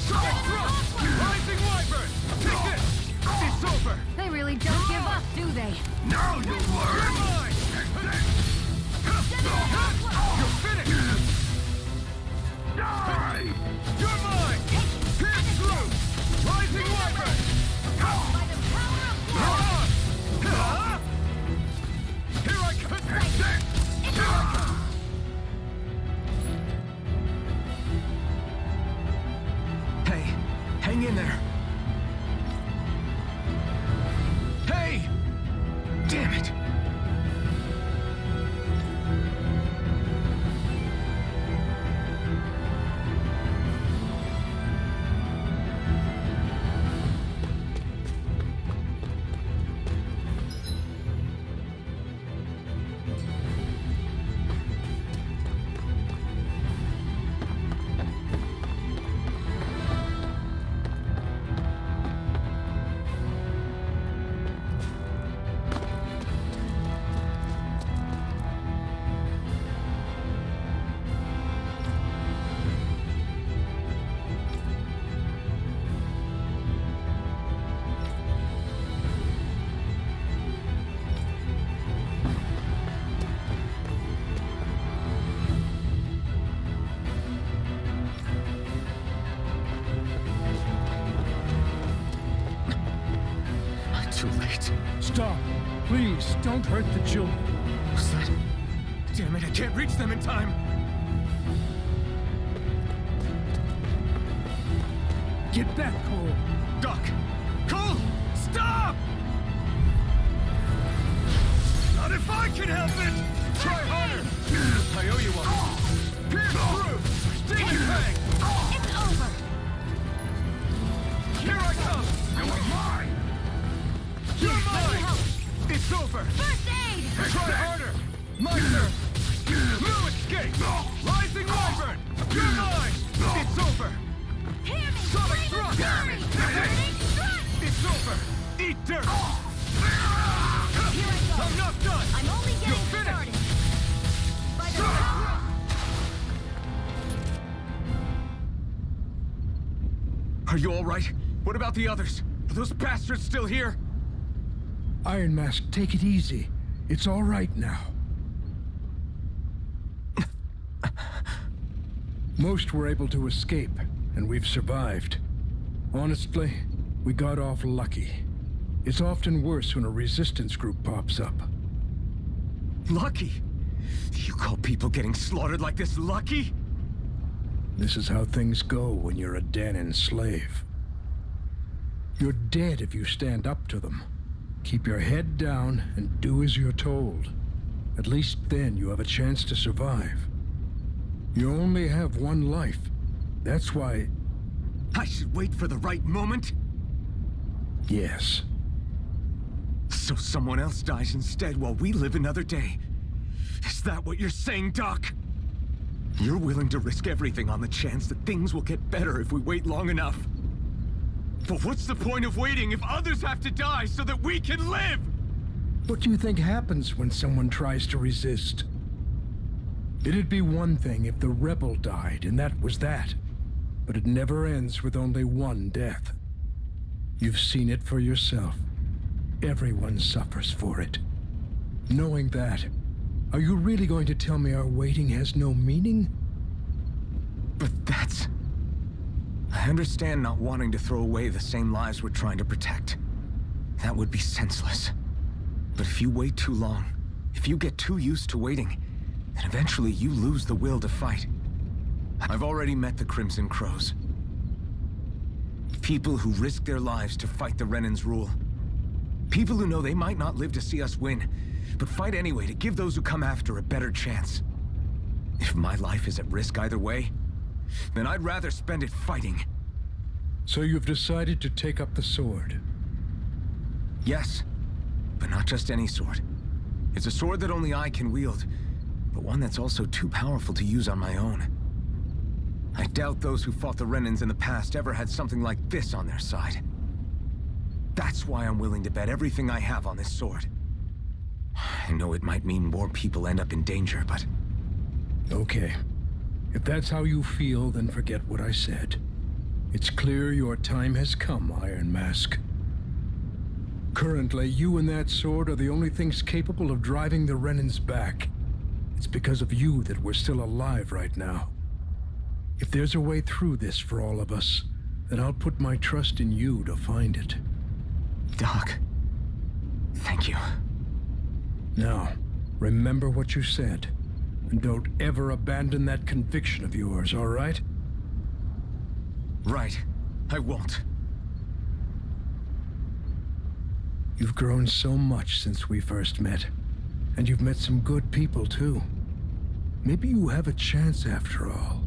Sharp thrust! Rising Wyvern! Take this! It's over! They really don't give up, do they? Now you'll learn! You're mine! You're finished! Die! You're mine! Pierce through! Rising Wyvern! Here I come! Damn it! Too late. Stop. Please, don't hurt the children. What's that? Damn it, I can't reach them in time! Get back, Cole. Doc! Cole! Stop! Not if I can help it! Try harder! I owe you one. Pierce through! Demon Fang! It's over! Here I come! You're mine! You're mine! It's over! First aid! Try harder! My turn! No escape! Rising Wyvern! You're mine! It's over! Hear me! Sonic thrust! Burning strike! It's over! Eat dirt! Here I go! I'm not done! I'm only getting You're finished! started! By the power Are you all right? What about the others? Are those bastards still here? Iron Mask, take it easy. It's all right now. Most were able to escape, and we've survived. Honestly, we got off lucky. It's often worse when a resistance group pops up. Lucky? You call people getting slaughtered like this lucky? This is how things go when you're a Danon slave. You're dead if you stand up to them. Keep your head down and do as you're told. At least then you have a chance to survive. You only have one life. That's why... I should wait for the right moment? Yes. So someone else dies instead while we live another day. Is that what you're saying, Doc? You're willing to risk everything on the chance that things will get better if we wait long enough. But what's the point of waiting if others have to die so that we can live? What do you think happens when someone tries to resist? It'd be one thing if the rebel died, and that was that. But it never ends with only one death. You've seen it for yourself. Everyone suffers for it. Knowing that, are you really going to tell me our waiting has no meaning? But that's... I understand not wanting to throw away the same lives we're trying to protect. That would be senseless. But if you wait too long, if you get too used to waiting, then eventually you lose the will to fight. I've already met the Crimson Crows. People who risk their lives to fight the Renan's rule. People who know they might not live to see us win, but fight anyway to give those who come after a better chance. If my life is at risk either way, then I'd rather spend it fighting. So you've decided to take up the sword? Yes, but not just any sword. It's a sword that only I can wield, but one that's also too powerful to use on my own. I doubt those who fought the Renans in the past ever had something like this on their side. That's why I'm willing to bet everything I have on this sword. I know it might mean more people end up in danger, but... Okay. If that's how you feel, then forget what I said. It's clear your time has come, Iron Mask. Currently, you and that sword are the only things capable of driving the Renans back. It's because of you that we're still alive right now. If there's a way through this for all of us, then I'll put my trust in you to find it. Doc, thank you. Now, remember what you said, and don't ever abandon that conviction of yours, all right? Right. I won't. You've grown so much since we first met. And you've met some good people, too. Maybe you have a chance after all.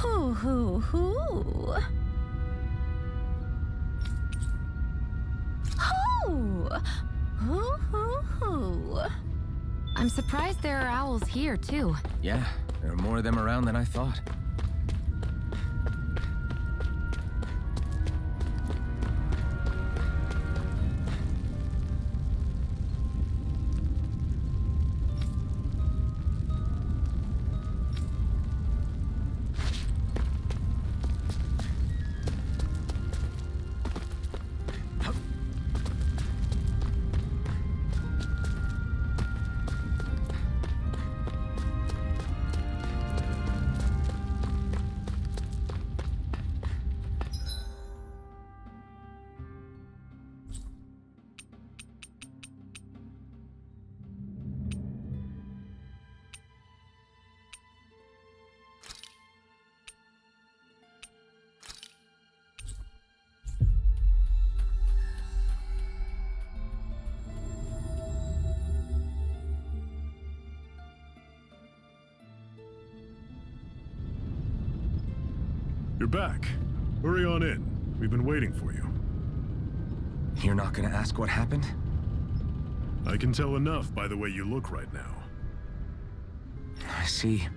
Hoo hoo. Hoo! Hoo hoo hoo. I'm surprised there are owls here, too. Yeah, there are more of them around than I thought. You're back. Hurry on in. We've been waiting for you. You're not gonna ask what happened? I can tell enough by the way you look right now. I see.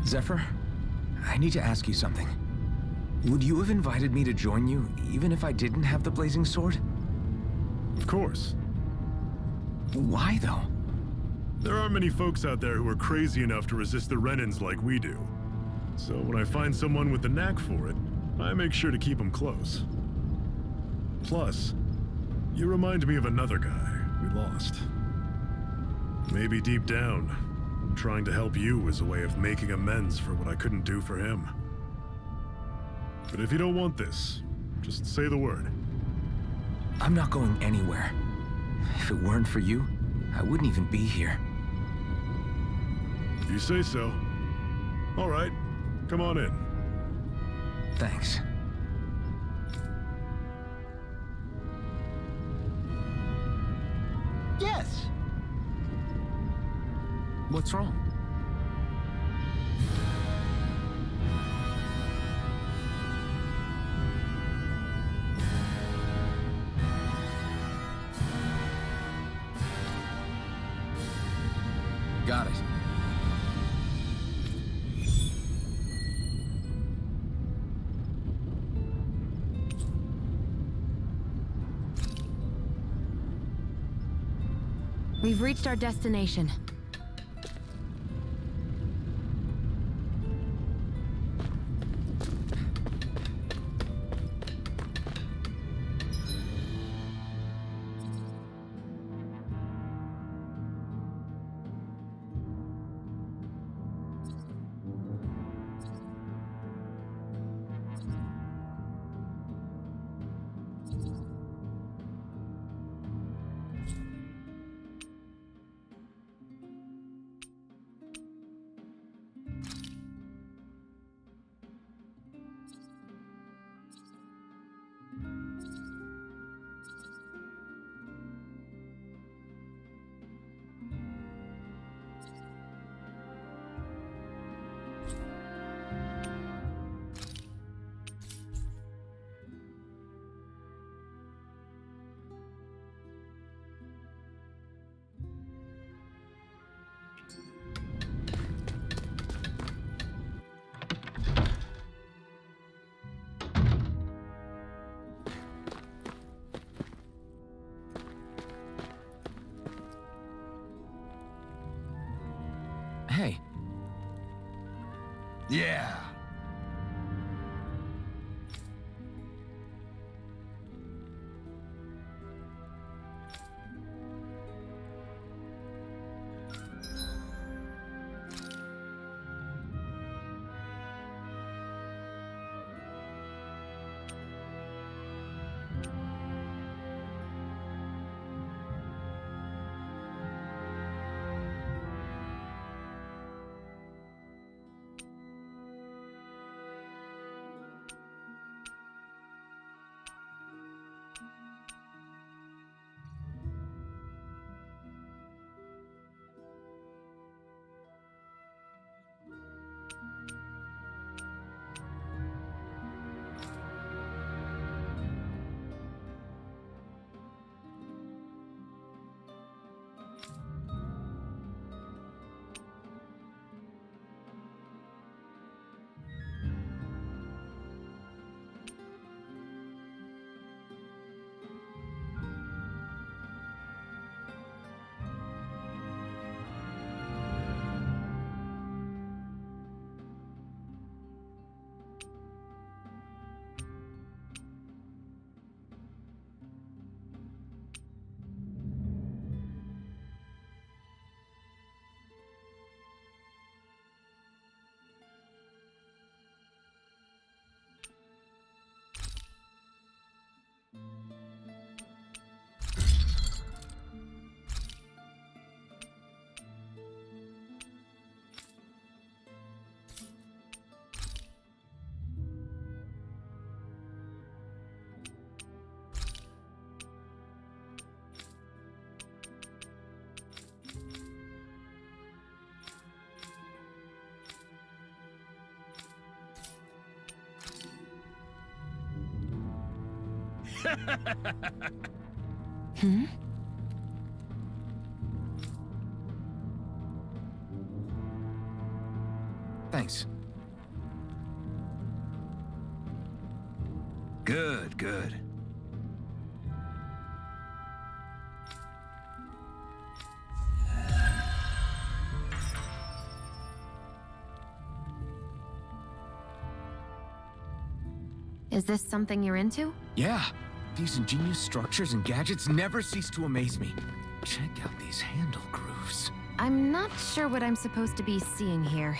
Zephyr, I need to ask you something. Would you have invited me to join you, even if I didn't have the blazing sword? Of course. Why, though? There aren't many folks out there who are crazy enough to resist the Renans like we do. So when I find someone with the knack for it, I make sure to keep them close. Plus, you remind me of another guy we lost. Maybe deep down, trying to help you is a way of making amends for what I couldn't do for him. But if you don't want this, just say the word. I'm not going anywhere. If it weren't for you, I wouldn't even be here. If you say so. All right, come on in. Thanks. Yes! What's wrong? Got it. We've reached our destination. Yeah. Hmm? Thanks. Good, good. Is this something you're into? Yeah, these ingenious structures and gadgets never cease to amaze me. Check out these handle grooves. I'm not sure what I'm supposed to be seeing here.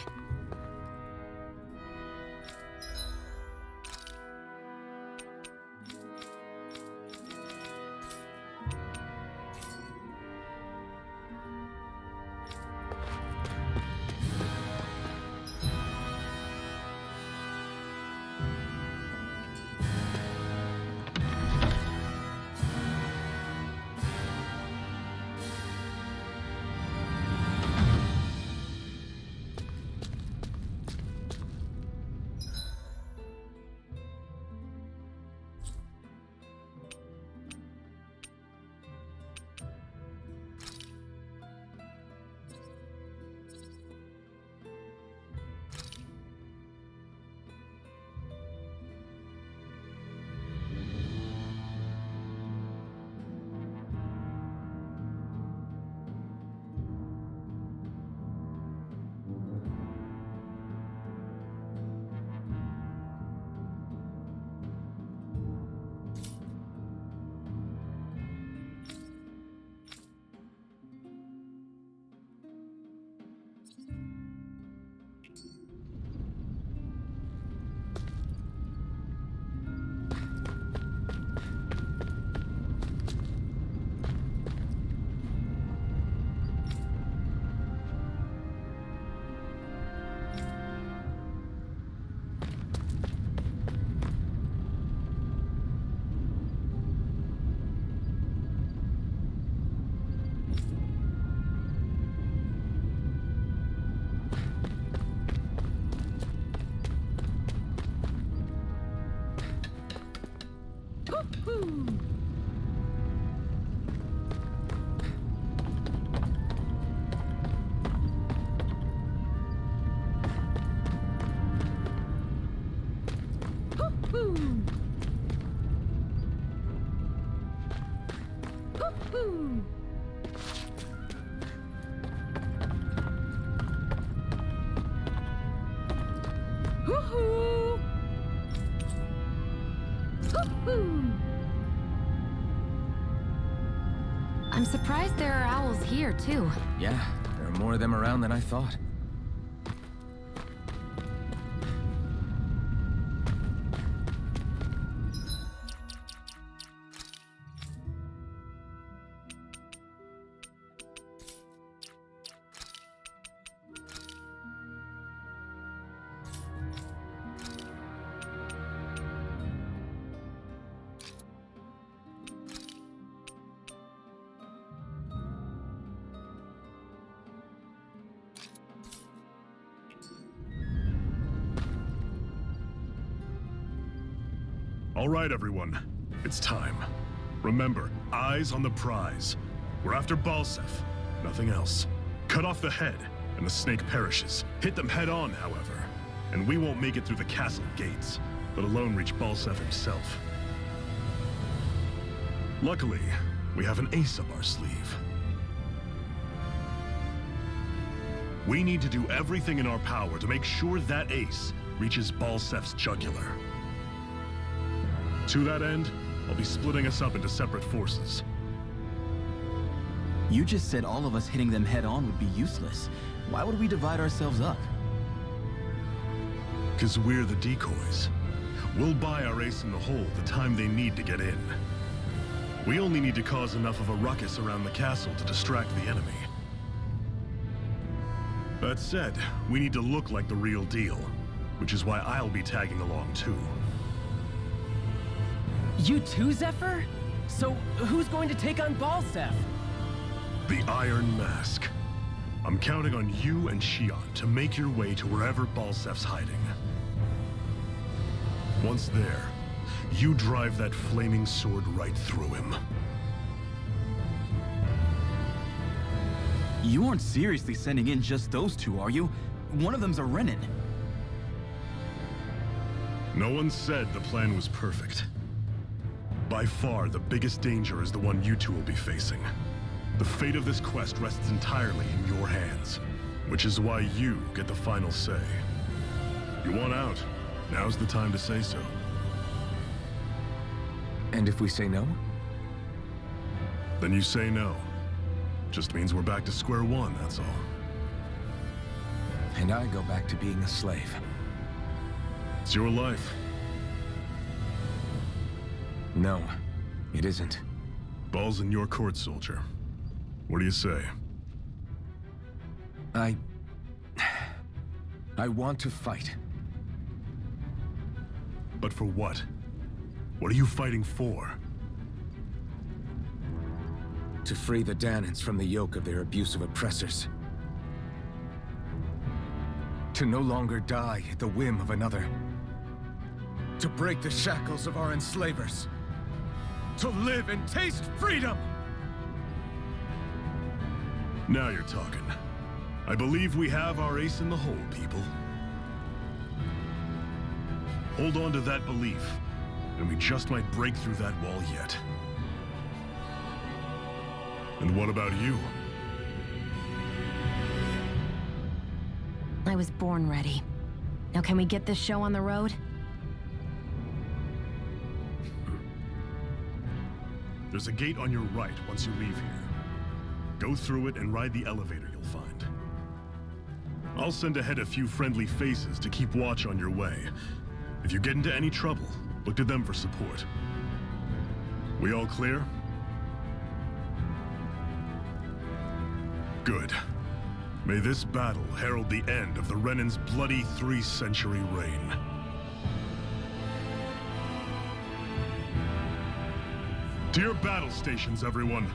I'm surprised there are owls here, too. Yeah, there are more of them around than I thought. All right, everyone. It's time. Remember, eyes on the prize. We're after Balsef, nothing else. Cut off the head, and the snake perishes. Hit them head on, however, and we won't make it through the castle gates, let alone reach Balsef himself. Luckily, we have an ace up our sleeve. We need to do everything in our power to make sure that ace reaches Balsef's jugular. To that end, I'll be splitting us up into separate forces. You just said all of us hitting them head on would be useless. Why would we divide ourselves up? 'Cause we're the decoys. We'll buy our ace in the hole the time they need to get in. We only need to cause enough of a ruckus around the castle to distract the enemy. That said, we need to look like the real deal, which is why I'll be tagging along too. You too, Zephyr? So, who's going to take on Balsef? The Iron Mask. I'm counting on you and Shion to make your way to wherever Balsef's hiding. Once there, you drive that flaming sword right through him. You aren't seriously sending in just those two, are you? One of them's a Renin. No one said the plan was perfect. By far, the biggest danger is the one you two will be facing. The fate of this quest rests entirely in your hands, which is why you get the final say. You want out? Now's the time to say so. And if we say no? Then you say no. Just means we're back to square one, that's all. And I go back to being a slave. It's your life. No, it isn't. Ball's in your court, soldier. What do you say? I want to fight. But for what? What are you fighting for? To free the Danans from the yoke of their abusive oppressors. To no longer die at the whim of another. To break the shackles of our enslavers. To live and taste freedom! Now you're talking. I believe we have our ace in the hole, people. Hold on to that belief, and we just might break through that wall yet. And what about you? I was born ready. Now can we get this show on the road? There's a gate on your right once you leave here. Go through it and ride the elevator you'll find. I'll send ahead a few friendly faces to keep watch on your way. If you get into any trouble, look to them for support. We all clear? Good. May this battle herald the end of the Renin's bloody 3-century reign. To your battle stations, everyone.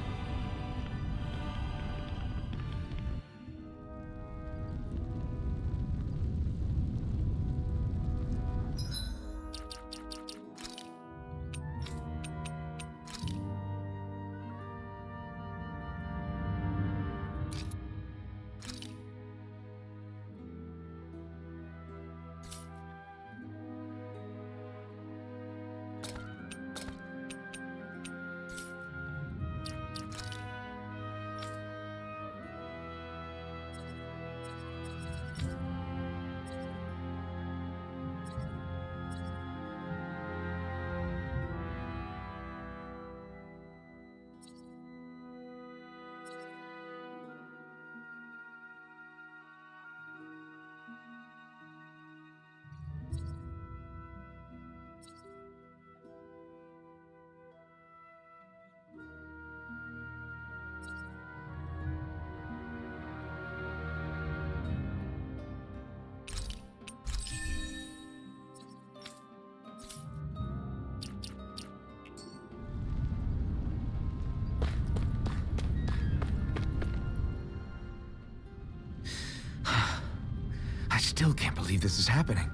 still can't believe this is happening.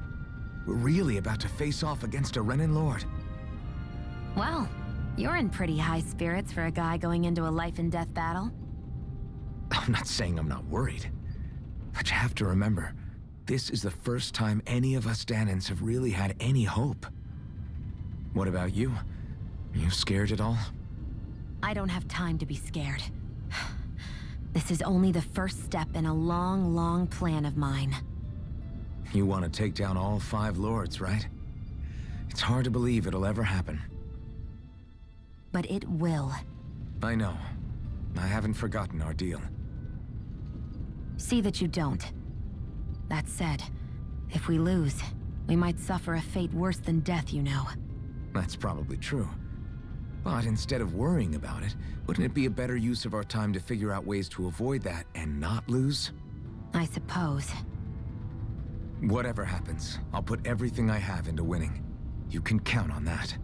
We're really about to face off against a Renin Lord. Well, you're in pretty high spirits for a guy going into a life-and-death battle. I'm not saying I'm not worried. But you have to remember, this is the first time any of us Danans have really had any hope. What about you? You scared at all? I don't have time to be scared. This is only the first step in a long, long plan of mine. You want to take down all 5 lords, right? It's hard to believe it'll ever happen. But it will. I know. I haven't forgotten our deal. See that you don't. That said, if we lose, we might suffer a fate worse than death, you know. That's probably true. But instead of worrying about it, wouldn't it be a better use of our time to figure out ways to avoid that and not lose? I suppose. Whatever happens, I'll put everything I have into winning. You can count on that.